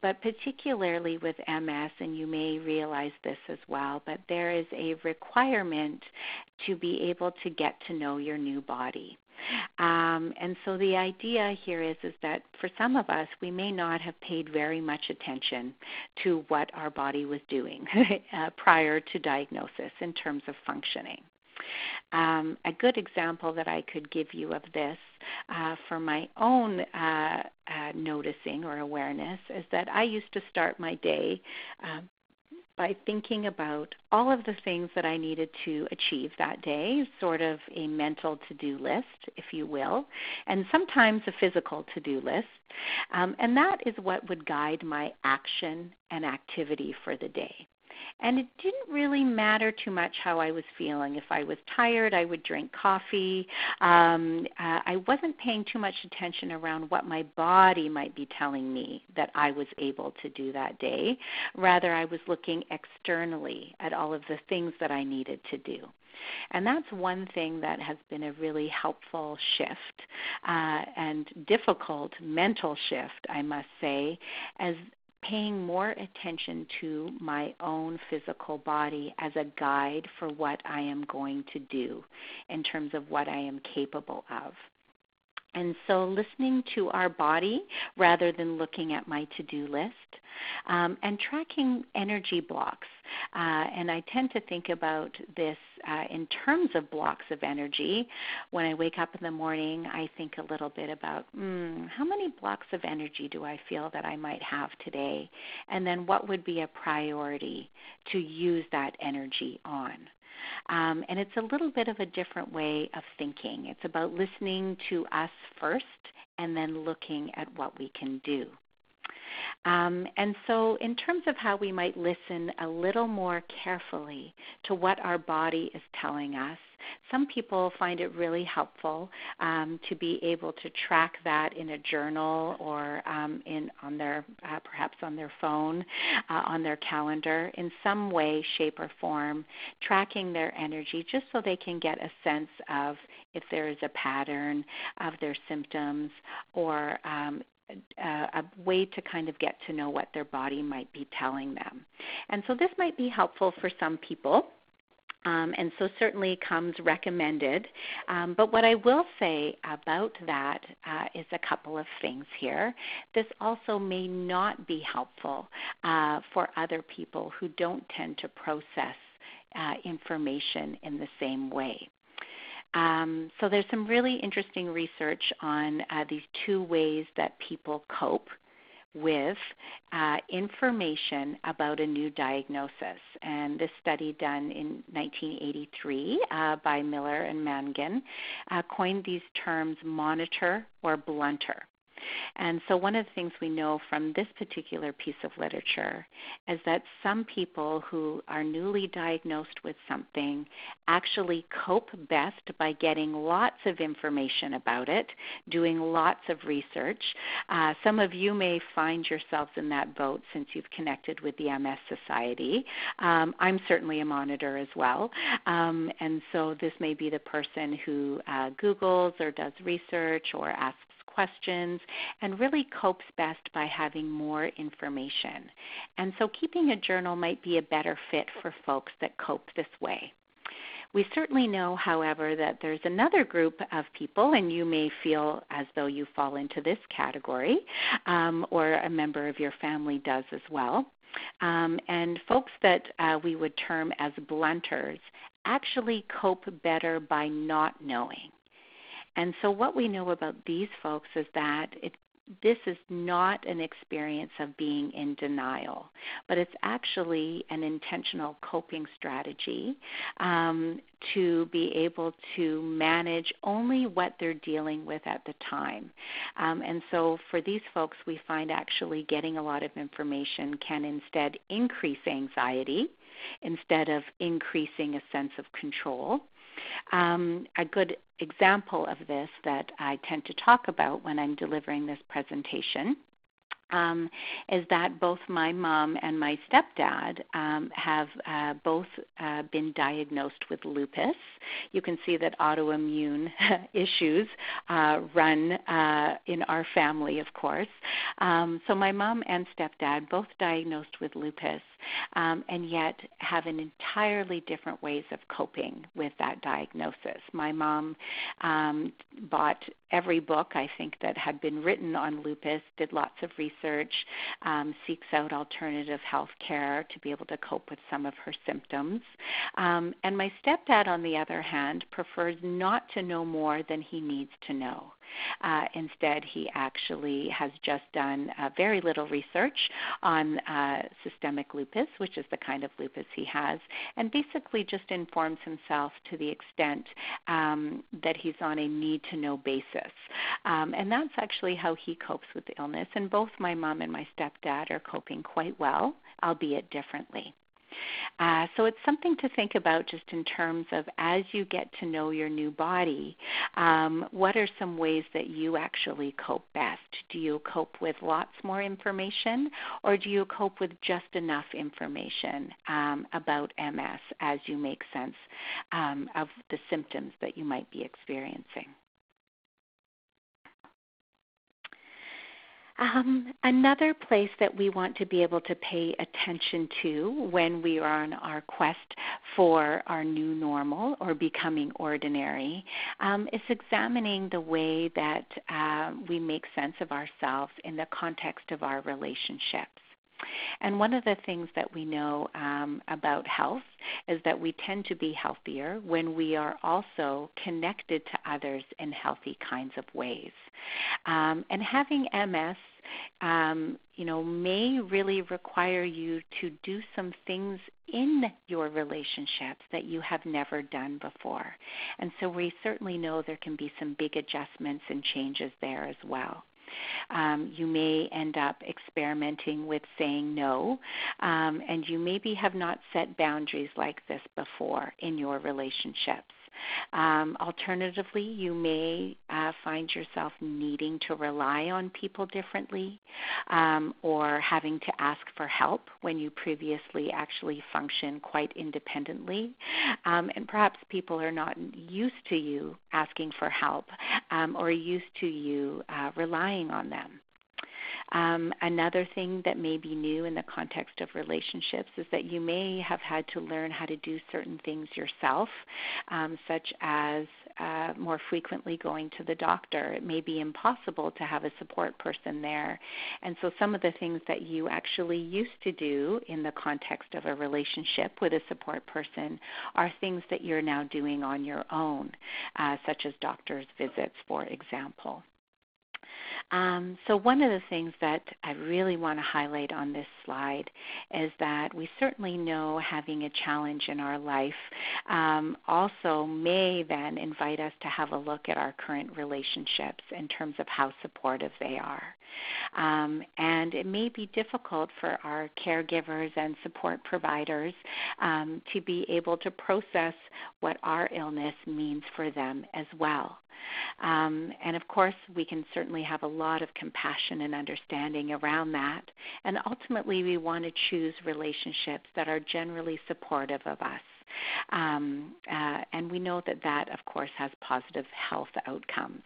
But particularly with MS, and you may realize this as well, but there is a requirement to be able to get to know your new body. And so the idea here is that for some of us, we may not have paid very much attention to what our body was doing prior to diagnosis in terms of functioning. A good example that I could give you of this for my own noticing or awareness is that I used to start my day by thinking about all of the things that I needed to achieve that day, sort of a mental to-do list, if you will, and sometimes a physical to-do list. And that is what would guide my action and activity for the day. And it didn't really matter too much how I was feeling. If I was tired, I would drink coffee. I wasn't paying too much attention around what my body might be telling me that I was able to do that day. Rather, I was looking externally at all of the things that I needed to do. And that's one thing that has been a really helpful shift and difficult mental shift, I must say, as paying more attention to my own physical body as a guide for what I am going to do in terms of what I am capable of. And so listening to our body rather than looking at my to-do list, and tracking energy blocks. And I tend to think about this in terms of blocks of energy. When I wake up in the morning, I think a little bit about, how many blocks of energy do I feel that I might have today? And then what would be a priority to use that energy on? And it's a little bit of a different way of thinking. It's about listening to us first and then looking at what we can do. And so in terms of how we might listen a little more carefully to what our body is telling us, some people find it really helpful to be able to track that in a journal or on their perhaps on their phone, on their calendar, in some way, shape, or form, tracking their energy just so they can get a sense of if there is a pattern of their symptoms or a way to kind of get to know what their body might be telling them. And so this might be helpful for some people. And so certainly comes recommended. But what I will say about that is a couple of things here. This also may not be helpful for other people who don't tend to process information in the same way. So there's some really interesting research on these two ways that people cope with information about a new diagnosis. And this study done in 1983 by Miller and Mangan coined these terms monitor or blunter. And so one of the things we know from this particular piece of literature is that some people who are newly diagnosed with something actually cope best by getting lots of information about it, doing lots of research. Some of you may find yourselves in that boat since you've connected with the MS Society. I'm certainly a monitor as well. And so this may be the person who Googles or does research or asks questions and really copes best by having more information. And so keeping a journal might be a better fit for folks that cope this way. We certainly know, however, that there's another group of people, and you may feel as though you fall into this category, or a member of your family does as well. And folks that we would term as blunters actually cope better by not knowing. And so what we know about these folks is that this is not an experience of being in denial, but it's actually an intentional coping strategy to be able to manage only what they're dealing with at the time. And so for these folks, we find actually getting a lot of information can instead increase anxiety instead of increasing a sense of control. A good example of this that I tend to talk about when I'm delivering this presentation is that both my mom and my stepdad have both been diagnosed with lupus. You can see that autoimmune issues run in our family, of course. So my mom and stepdad both diagnosed with lupus, and yet have an entirely different ways of coping with that diagnosis. My mom bought every book, I think, that had been written on lupus, did lots of research, seeks out alternative health care to be able to cope with some of her symptoms. And my stepdad, on the other hand, prefers not to know more than he needs to know. Instead, he actually has just done very little research on systemic lupus, which is the kind of lupus he has, and basically just informs himself to the extent that he's on a need-to-know basis. And that's actually how he copes with the illness, and both my mom and my stepdad are coping quite well, albeit differently. So it's something to think about just in terms of as you get to know your new body, what are some ways that you actually cope best? Do you cope with lots more information, or do you cope with just enough information about MS as you make sense of the symptoms that you might be experiencing? Another place that we want to be able to pay attention to when we are on our quest for our new normal or becoming ordinary is examining the way that we make sense of ourselves in the context of our relationships. And one of the things that we know about health is that we tend to be healthier when we are also connected to others in healthy kinds of ways. And having MS, may really require you to do some things in your relationships that you have never done before. And so we certainly know there can be some big adjustments and changes there as well. You may end up experimenting with saying no, and you maybe have not set boundaries like this before in your relationships. Alternatively, you may find yourself needing to rely on people differently, or having to ask for help when you previously actually function quite independently. And perhaps people are not used to you asking for help or used to you relying on them. Another thing that may be new in the context of relationships is that you may have had to learn how to do certain things yourself, such as more frequently going to the doctor. It may be impossible to have a support person there. And so some of the things that you actually used to do in the context of a relationship with a support person are things that you're now doing on your own, such as doctor's visits, for example. So one of the things that I really want to highlight on this slide is that we certainly know having a challenge in our life also may then invite us to have a look at our current relationships in terms of how supportive they are. And it may be difficult for our caregivers and support providers to be able to process what our illness means for them as well. And of course, we can certainly have a lot of compassion and understanding around that. And ultimately, we want to choose relationships that are generally supportive of us. And we know that that, of course, has positive health outcomes.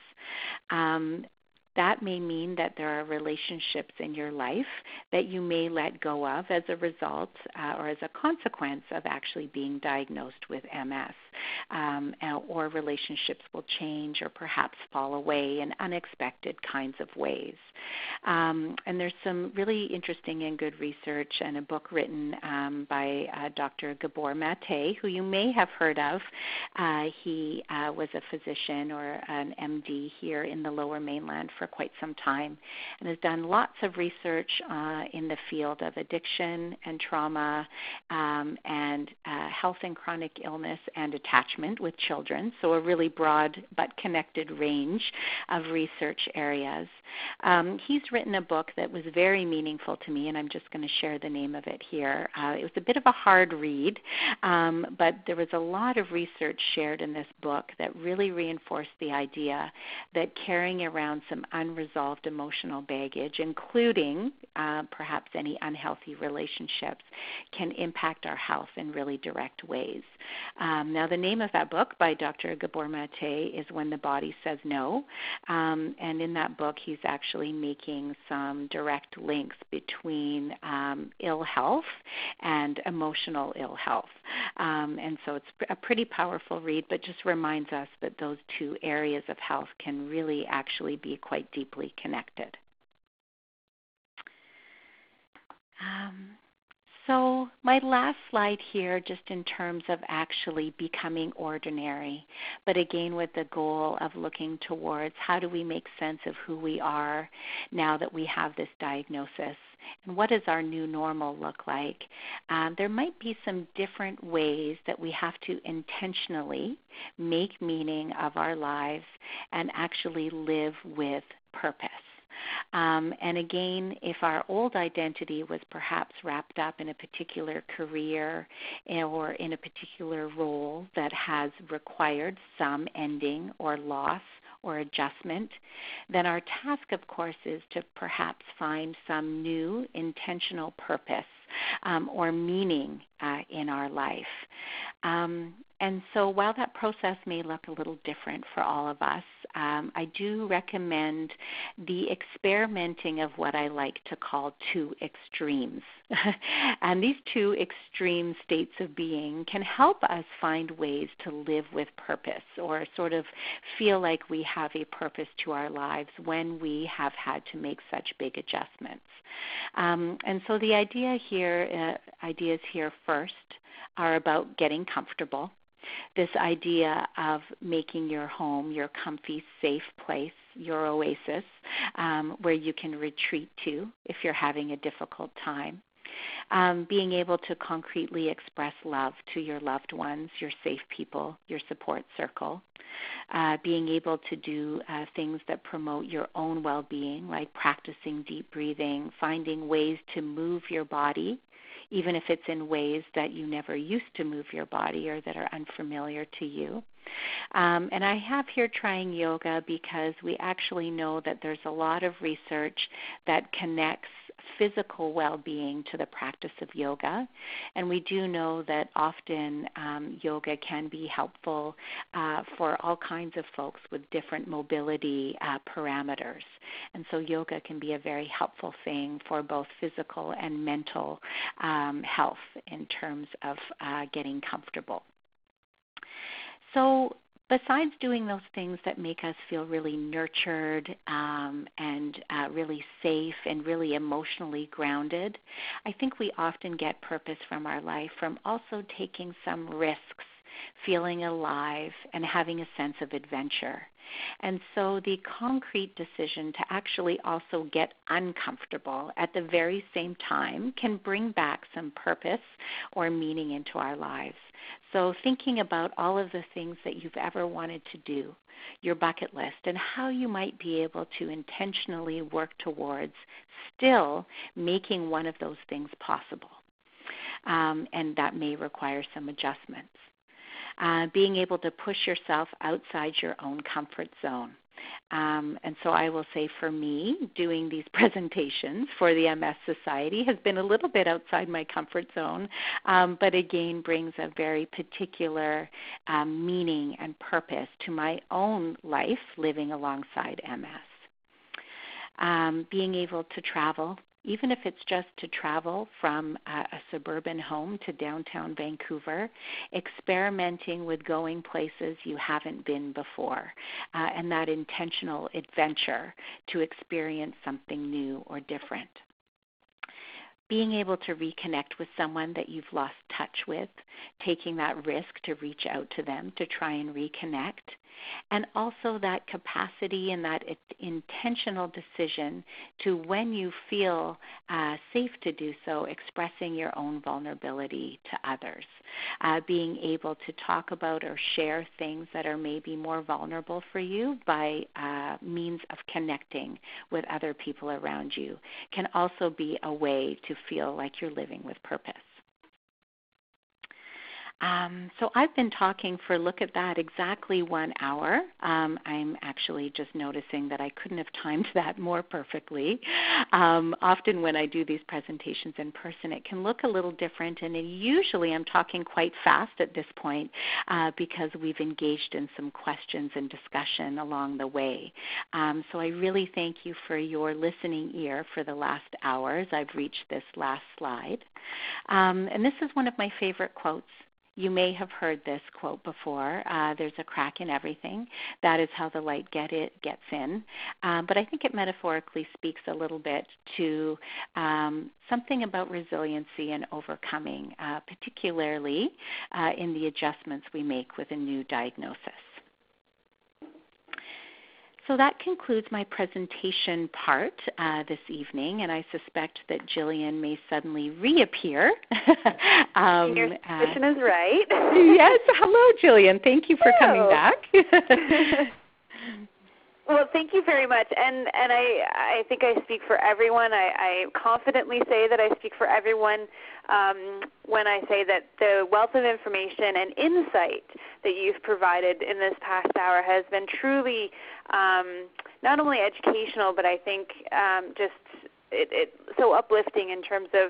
That may mean that there are relationships in your life that you may let go of as a result or as a consequence of actually being diagnosed with MS. Or relationships will change or perhaps fall away in unexpected kinds of ways. And there's some really interesting and good research and a book written by Dr. Gabor Mate, who you may have heard of. He was a physician or an MD here in the Lower Mainland for quite some time and has done lots of research in the field of addiction and trauma and health and chronic illness and attachment with children, so a really broad but connected range of research areas. He's written a book that was very meaningful to me, and I'm just going to share the name of it here. It was a bit of a hard read, but there was a lot of research shared in this book that really reinforced the idea that carrying around some unresolved emotional baggage, including perhaps any unhealthy relationships, can impact our health in really direct ways. Now, the name of that book by Dr. Gabor Mate is When the Body Says No, and in that book he's actually making some direct links between ill health and emotional ill health. And so it's a pretty powerful read, but just reminds us that those two areas of health can really actually be quite deeply connected. So my last slide here, just in terms of actually becoming ordinary, but again with the goal of looking towards how do we make sense of who we are now that we have this diagnosis, and what does our new normal look like? There might be some different ways that we have to intentionally make meaning of our lives and actually live with purpose. And again, if our old identity was perhaps wrapped up in a particular career or in a particular role that has required some ending or loss or adjustment, then our task, of course, is to perhaps find some new intentional purpose or meaning in our life. And so while that process may look a little different for all of us, I do recommend the experimenting of what I like to call two extremes. And these two extreme states of being can help us find ways to live with purpose or sort of feel like we have a purpose to our lives when we have had to make such big adjustments. And so the ideas here first are about getting comfortable. This idea of making your home your comfy, safe place, your oasis, where you can retreat to if you're having a difficult time. Being able to concretely express love to your loved ones, your safe people, your support circle. Being able to do things that promote your own well-being, like practicing deep breathing, finding ways to move your body, even if it's in ways that you never used to move your body or that are unfamiliar to you. And I have here trying yoga because we actually know that there's a lot of research that connects physical well-being to the practice of yoga. And we do know that often yoga can be helpful for all kinds of folks with different mobility parameters. And so yoga can be a very helpful thing for both physical and mental health in terms of getting comfortable. So besides doing those things that make us feel really nurtured and really safe and really emotionally grounded, I think we often get purpose from our life from also taking some risks, feeling alive, and having a sense of adventure. And so the concrete decision to actually also get uncomfortable at the very same time can bring back some purpose or meaning into our lives. So thinking about all of the things that you've ever wanted to do, your bucket list, and how you might be able to intentionally work towards still making one of those things possible. And that may require some adjustments. Being able to push yourself outside your own comfort zone. And so I will say for me, doing these presentations for the MS Society has been a little bit outside my comfort zone, but again brings a very particular meaning and purpose to my own life living alongside MS. Being able to travel, even if it's just to travel from a suburban home to downtown Vancouver, experimenting with going places you haven't been before, and that intentional adventure to experience something new or different. Being able to reconnect with someone that you've lost touch with, taking that risk to reach out to them to try and reconnect, and also that capacity and that intentional decision to, when you feel safe to do so, expressing your own vulnerability to others, being able to talk about or share things that are maybe more vulnerable for you by means of connecting with other people around you can also be a way to feel like you're living with purpose. So I've been talking for, look at that, exactly 1 hour. I'm actually just noticing that I couldn't have timed that more perfectly. Often when I do these presentations in person, it can look a little different, and usually I'm talking quite fast at this point because we've engaged in some questions and discussion along the way. So I really thank you for your listening ear for the last hour as I've reached this last slide. And this is one of my favorite quotes. You may have heard this quote before. There's a crack in everything. That is how the light gets in. But I think it metaphorically speaks a little bit to something about resiliency and overcoming, particularly in the adjustments we make with a new diagnosis. So that concludes my presentation part this evening, and I suspect that Jillian may suddenly reappear. Your suspicion is right. Yes. Hello, Jillian. Thank you for coming back. Well, thank you very much. And I think I speak for everyone. I confidently say that I speak for everyone when I say that the wealth of information and insight that you've provided in this past hour has been truly not only educational, but I think just it so uplifting in terms of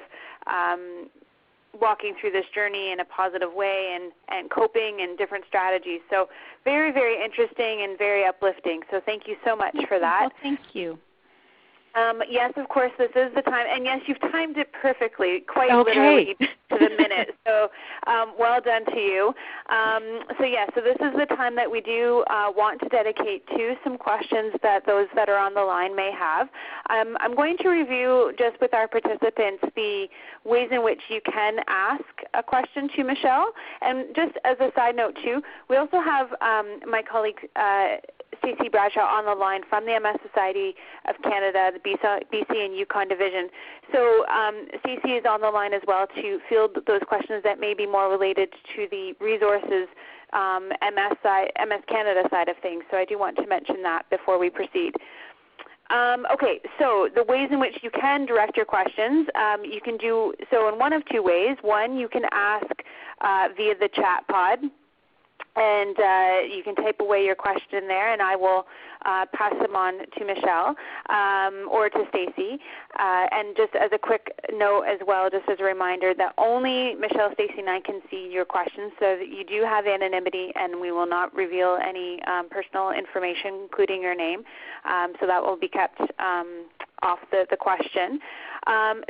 walking through this journey in a positive way and coping and different strategies. So very, very interesting and very uplifting. So thank you so much for that. Well, thank you. Yes, of course, this is the time. And yes, you've timed it perfectly, quite literally to the minute. So well done to you. So this is the time that we do want to dedicate to some questions that those that are on the line may have. I'm going to review just with our participants the ways in which you can ask a question to Michelle. And just as a side note too, we also have my colleague C.C. Bradshaw on the line from the MS Society of Canada, the BC and Yukon Division. So C.C. is on the line as well to field those questions that may be more related to the resources MS Canada side of things. So I do want to mention that before we proceed. Okay, so the ways in which you can direct your questions, you can do so in one of two ways. One, you can ask via the chat pod. And you can type away your question there, and I will pass them on to Michelle or to Stacey. And just as a quick note as well, just as a reminder, that only Michelle, Stacey, and I can see your questions, so that you do have anonymity, and we will not reveal any personal information, including your name. So that will be kept off the question.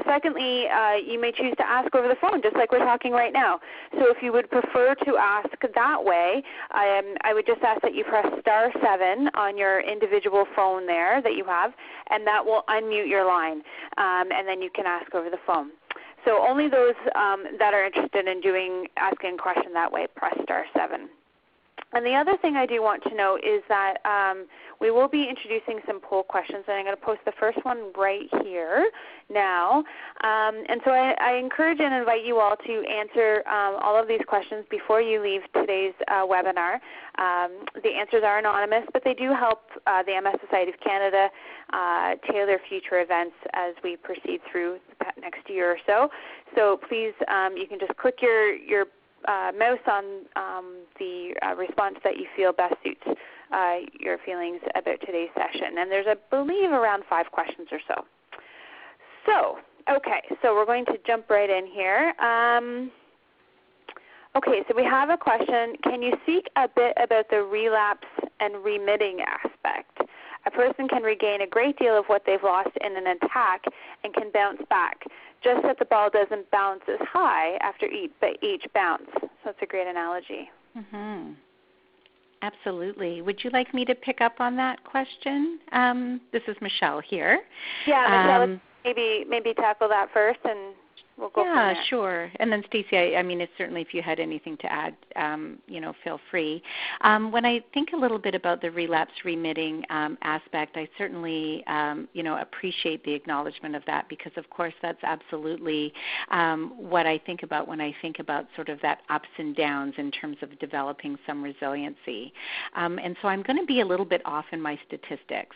Secondly, you may choose to ask over the phone, just like we're talking right now. So if you would prefer to ask that way, I would just ask that you press *7 on your individual phone there that you have, and that will unmute your line, and then you can ask over the phone. So only those that are interested in asking a question that way, press *7. And the other thing I do want to note is that we will be introducing some poll questions, and I'm going to post the first one right here now. And so I encourage and invite you all to answer all of these questions before you leave today's webinar. The answers are anonymous, but they do help the MS Society of Canada tailor future events as we proceed through the next year or so. So please, you can just click your mouse on the response that you feel best suits your feelings about today's session. And there's, I believe, around 5 questions or so. So we're going to jump right in here. Okay, so we have a question. Can you speak a bit about the relapse and remitting aspect? A person can regain a great deal of what they've lost in an attack and can bounce back, just that the ball doesn't bounce as high after each bounce. So that's a great analogy. Mm-hmm. Absolutely. Would you like me to pick up on that question? This is Michelle here. Yeah, Michelle, maybe tackle that first, and we'll go from there. Yeah, sure. And then Stacey, I mean, it's certainly if you had anything to add, feel free. When I think a little bit about the relapse-remitting aspect, I certainly, appreciate the acknowledgement of that, because, of course, that's absolutely what I think about when I think about sort of that ups and downs in terms of developing some resiliency. And so I'm going to be a little bit off in my statistics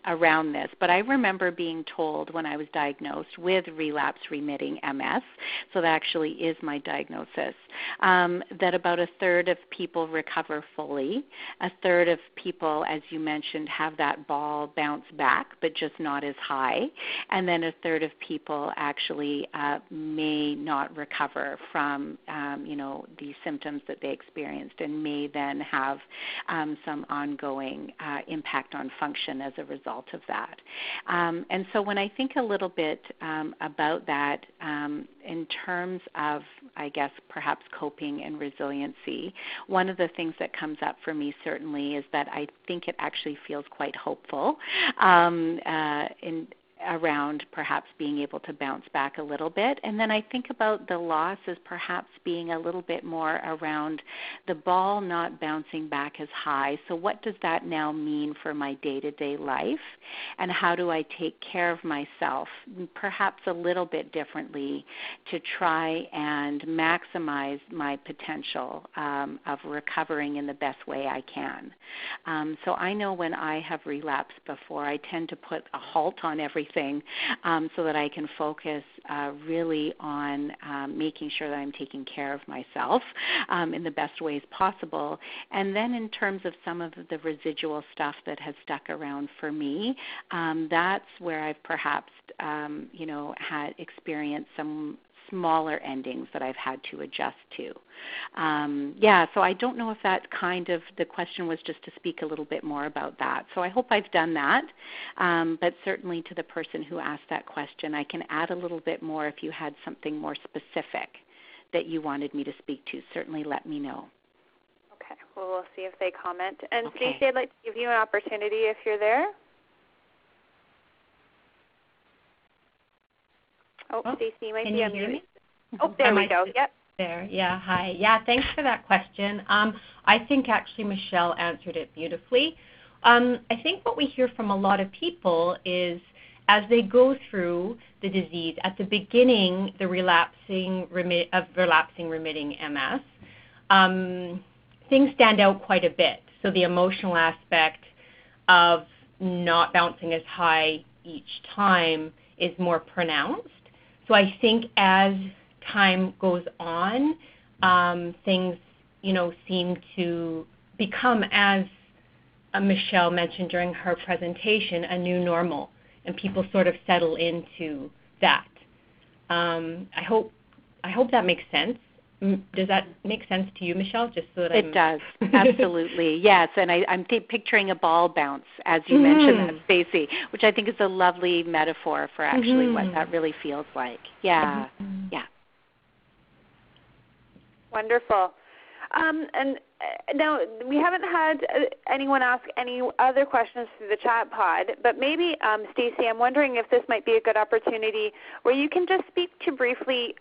around this, but I remember being told when I was diagnosed with relapse-remitting MS, so that actually is my diagnosis, that about a third of people recover fully. A third of people, as you mentioned, have that ball bounce back, but just not as high. And then a third of people actually may not recover from, the symptoms that they experienced, and may then have some ongoing impact on function as a result of that. And so when I think a little bit about that, in terms of, I guess, perhaps coping and resiliency, one of the things that comes up for me certainly is that I think it actually feels quite hopeful around perhaps being able to bounce back a little bit. And then I think about the loss as perhaps being a little bit more around the ball not bouncing back as high. So what does that now mean for my day-to-day life? And how do I take care of myself perhaps a little bit differently to try and maximize my potential of recovering in the best way I can? So I know when I have relapsed before, I tend to put a halt on everything so that I can focus really on making sure that I'm taking care of myself in the best ways possible. And then in terms of some of the residual stuff that has stuck around for me, that's where I've perhaps, had experienced some smaller endings that I've had to adjust to. So I don't know if that kind of, the question was just to speak a little bit more about that. So I hope I've done that, but certainly to the person who asked that question, I can add a little bit more if you had something more specific that you wanted me to speak to. Certainly let me know. Okay, well, we'll see if they comment. And Okay. Stacey, I'd like to give you an opportunity if you're there. Stacey, you might be on mute. Oh, there we go. Yep. There. Yeah. Hi. Yeah. Thanks for that question. I think actually Michelle answered it beautifully. I think what we hear from a lot of people is as they go through the disease, at the beginning, the relapsing remitting MS, things stand out quite a bit. So the emotional aspect of not bouncing as high each time is more pronounced. So I think as time goes on, things, seem to become, as Michelle mentioned during her presentation, a new normal, and people sort of settle into that. I hope that makes sense. Does that make sense to you, Michelle? Just so that it does, absolutely, yes. And I'm picturing a ball bounce, as you mentioned that, Stacey, which I think is a lovely metaphor for actually what that really feels like. Yeah, yeah. Wonderful. And now, we haven't had anyone ask any other questions through the chat pod, but maybe, Stacey, I'm wondering if this might be a good opportunity where you can just speak to briefly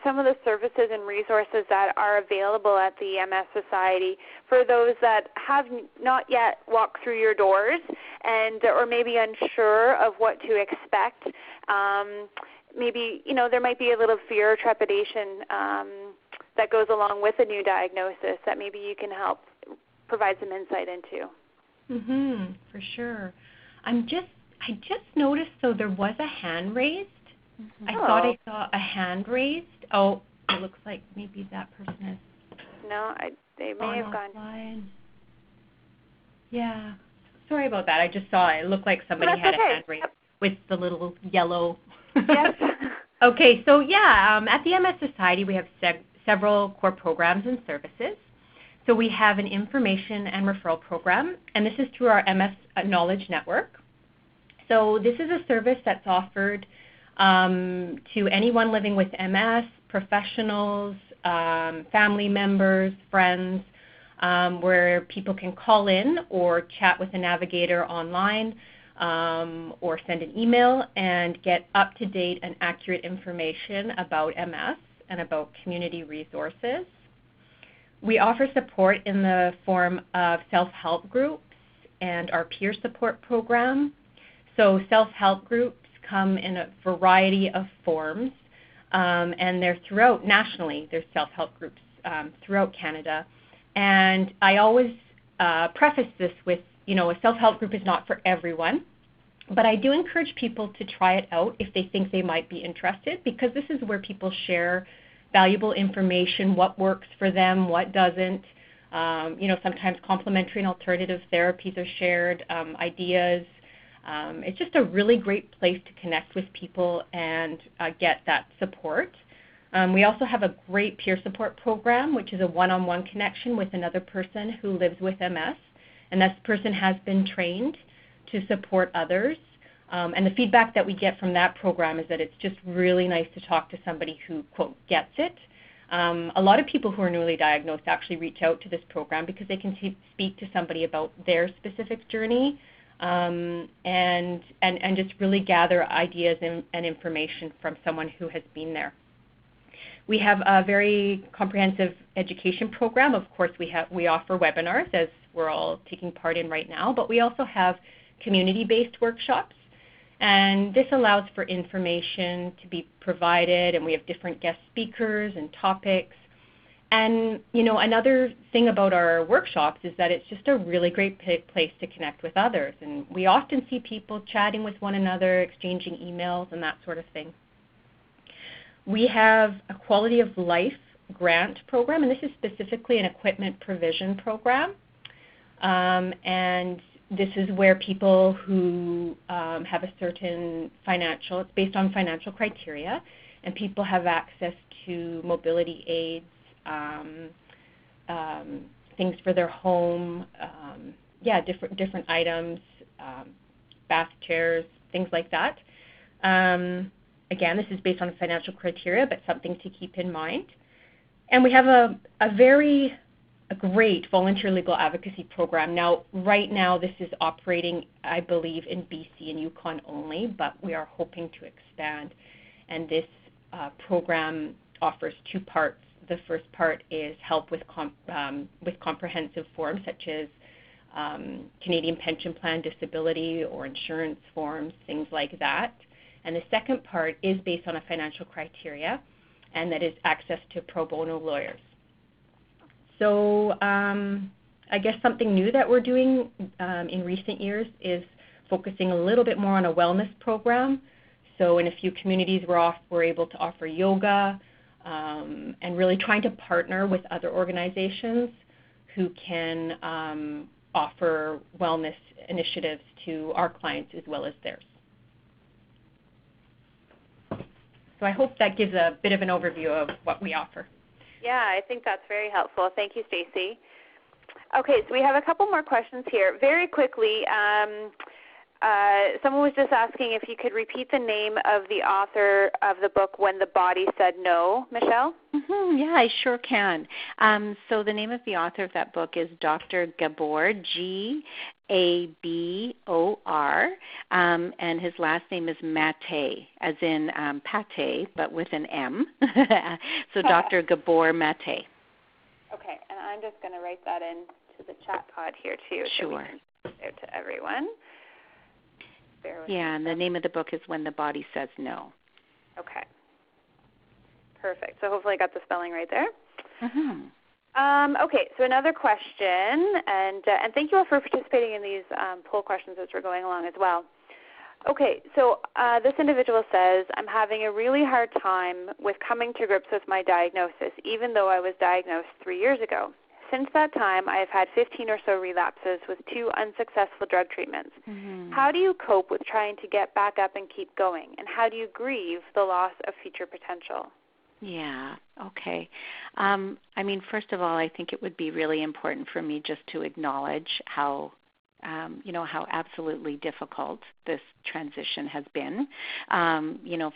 some of the services and resources that are available at the MS Society for those that have not yet walked through your doors and or maybe unsure of what to expect. Maybe, there might be a little fear or trepidation that goes along with a new diagnosis that maybe you can help provide some insight into. For sure. I just noticed, though, there was a hand raised. I thought I saw a hand raised. Oh, it looks like maybe that person is. No, they may have gone. Offline. Yeah. Sorry about that. I just saw it. It looked like somebody had a hand raised with the little yellow. Yes. Okay, so at the MS Society we have several core programs and services. So we have an information and referral program, and this is through our MS Knowledge Network. So this is a service that's offered to anyone living with MS, professionals, family members, friends, where people can call in or chat with a navigator online or send an email and get up-to-date and accurate information about MS and about community resources. We offer support in the form of self-help groups and our peer support program. So self-help groups come in a variety of forms, and they're throughout nationally. There's self-help groups throughout Canada. And I always preface this with, a self-help group is not for everyone, but I do encourage people to try it out if they think they might be interested, because this is where people share valuable information, what works for them, what doesn't. Sometimes complementary and alternative therapies are shared, ideas. It's just a really great place to connect with people and get that support. We also have a great peer support program, which is a one-on-one connection with another person who lives with MS, and this person has been trained to support others. And the feedback that we get from that program is that it's just really nice to talk to somebody who, quote, gets it. A lot of people who are newly diagnosed actually reach out to this program because they can speak to somebody about their specific journey and just really gather ideas and information from someone who has been there. We have a very comprehensive education program. Of course, we offer webinars, as we're all taking part in right now, but we also have community-based workshops. And this allows for information to be provided, and we have different guest speakers and topics. And, another thing about our workshops is that it's just a really great place to connect with others. And we often see people chatting with one another, exchanging emails and that sort of thing. We have a quality of life grant program, and this is specifically an equipment provision program. And this is where people who have a certain it's based on financial criteria, and people have access to mobility aids, things for their home, different items, bath chairs, things like that. Again, this is based on financial criteria, but something to keep in mind. And we have a great volunteer legal advocacy program. Now, right now, this is operating, I believe, in BC and Yukon only, but we are hoping to expand. And this program offers two parts. The first part is help with comprehensive forms such as Canadian Pension Plan, disability, or insurance forms, things like that. And the second part is based on a financial criteria, and that is access to pro bono lawyers. So I guess something new that we're doing in recent years is focusing a little bit more on a wellness program. So in a few communities we're able to offer yoga, and really trying to partner with other organizations who can offer wellness initiatives to our clients as well as theirs. So I hope that gives a bit of an overview of what we offer. Yeah, I think that's very helpful. Thank you, Stacey. Okay, so we have a couple more questions here. Very quickly, someone was just asking if you could repeat the name of the author of the book, When the Body Said No, Michelle? Yeah, I sure can. So the name of the author of that book is Dr. Gabor, G-A-B-O-R, and his last name is Mate, as in pate, but with an M. So Dr. Gabor Mate. Okay, and I'm just going to write that into the chat pod here too. Sure. So we can send it to everyone. Yeah, and the name of the book is When the Body Says No. Okay. Perfect. So hopefully I got the spelling right there. Okay, so another question, and thank you all for participating in these poll questions as we're going along as well. Okay, so this individual says, I'm having a really hard time with coming to grips with my diagnosis, even though I was diagnosed 3 years ago. Since that time, I have had 15 or so relapses with 2 unsuccessful drug treatments. How do you cope with trying to get back up and keep going? And how do you grieve the loss of future potential? Yeah, okay. I mean, first of all, I think it would be really important for me just to acknowledge how how absolutely difficult this transition has been,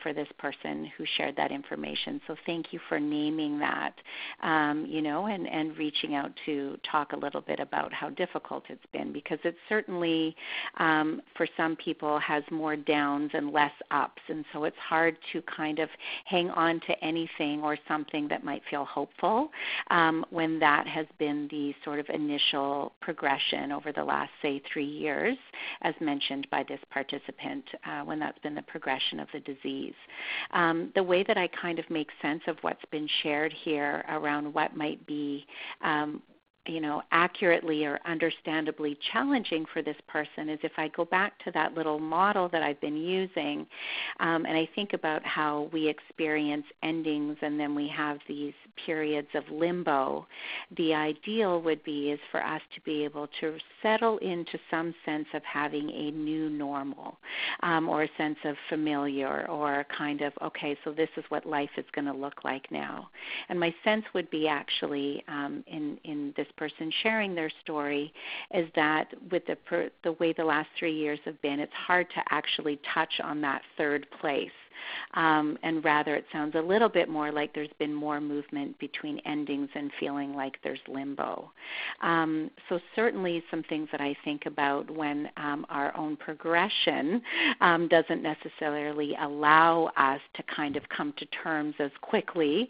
for this person who shared that information. So thank you for naming that, and reaching out to talk a little bit about how difficult it's been, because it certainly, for some people, has more downs and less ups. And so it's hard to kind of hang on to anything or something that might feel hopeful when that has been the sort of initial progression over the last, say, 3 years, as mentioned by this participant, when that's been the progression of the disease. The way that I kind of make sense of what's been shared here around what might be accurately or understandably challenging for this person is if I go back to that little model that I've been using, and I think about how we experience endings and then we have these periods of limbo, the ideal would be is for us to be able to settle into some sense of having a new normal, or a sense of familiar, or kind of, okay, so this is what life is going to look like now. And my sense would be actually in this person sharing their story is that with the way the last 3 years have been, it's hard to actually touch on that third place. And rather it sounds a little bit more like there's been more movement between endings and feeling like there's limbo. So certainly some things that I think about when our own progression doesn't necessarily allow us to kind of come to terms as quickly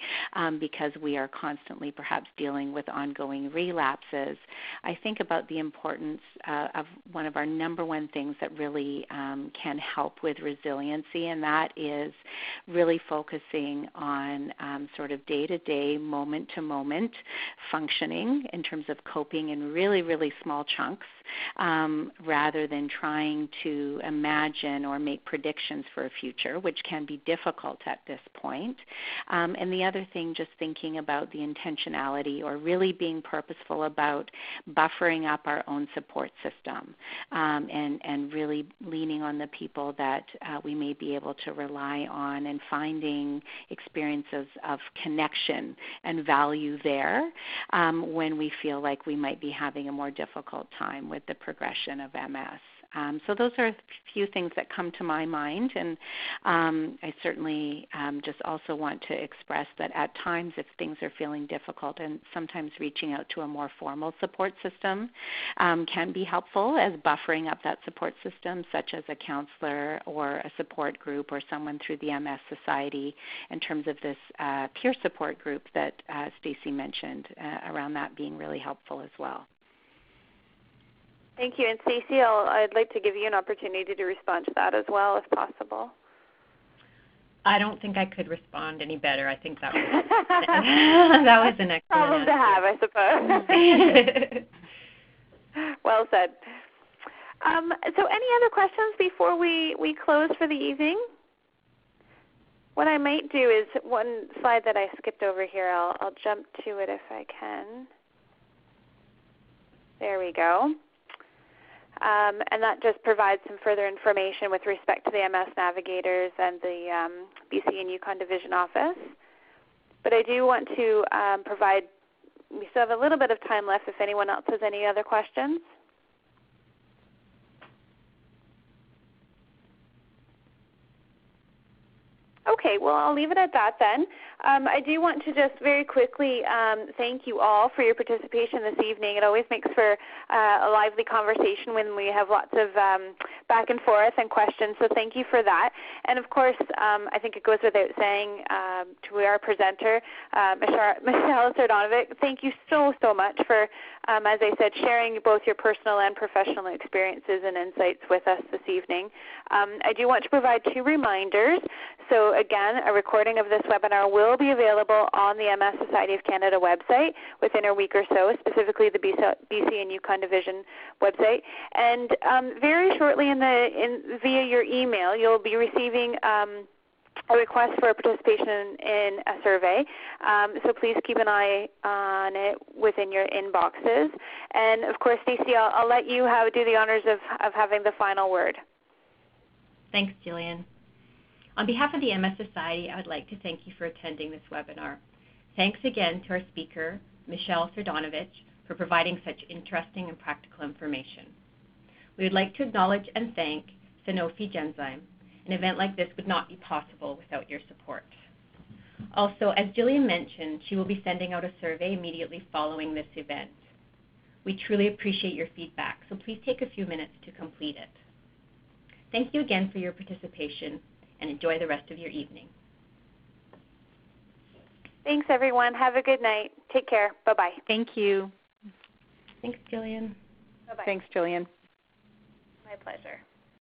because we are constantly perhaps dealing with ongoing relapses. I think about the importance of one of our number one things that really can help with resiliency, and that is really focusing on sort of day-to-day, moment-to-moment functioning in terms of coping in really, really small chunks rather than trying to imagine or make predictions for a future, which can be difficult at this point. And the other thing, just thinking about the intentionality or really being purposeful about buffering up our own support system and really leaning on the people that we may be able to rely on and finding experiences of connection and value there when we feel like we might be having a more difficult time with the progression of MS. So those are a few things that come to my mind, and I certainly just also want to express that at times if things are feeling difficult, and sometimes reaching out to a more formal support system can be helpful as buffering up that support system, such as a counselor or a support group or someone through the MS Society in terms of this peer support group that Stacey mentioned, around that being really helpful as well. Thank you. And Stacey, I'd like to give you an opportunity to respond to that as well, if possible. I don't think I could respond any better. I think that was that was an excellent problem answer. to have, I suppose. Well said. So any other questions before we close for the evening? What I might do is one slide that I skipped over here, I'll jump to it if I can. There we go. And that just provides some further information with respect to the MS Navigators and the BC and Yukon Division Office. But I do want to provide, we still have a little bit of time left if anyone else has any other questions. Okay, well, I'll leave it at that then. I do want to just very quickly thank you all for your participation this evening. It always makes for a lively conversation when we have lots of back and forth and questions, so thank you for that. And of course, I think it goes without saying to our presenter, Michelle Srdanovic, thank you so much for, as I said, sharing both your personal and professional experiences and insights with us this evening. I do want to provide 2 reminders. So again, a recording of this webinar will be available on the MS Society of Canada website within a week or so, specifically the BC and Yukon Division website. And very shortly via your email, you'll be receiving a request for participation in a survey. So please keep an eye on it within your inboxes. And of course, Stacey, I'll let you do the honors of having the final word. Thanks, Jillian. On behalf of the MS Society, I would like to thank you for attending this webinar. Thanks again to our speaker, Michelle Srdanovic, for providing such interesting and practical information. We would like to acknowledge and thank Sanofi Genzyme. An event like this would not be possible without your support. Also, as Jillian mentioned, she will be sending out a survey immediately following this event. We truly appreciate your feedback, so please take a few minutes to complete it. Thank you again for your participation, and enjoy the rest of your evening. Thanks, everyone. Have a good night. Take care. Bye-bye. Thank you. Thanks, Jillian. Bye-bye. Thanks, Jillian. My pleasure.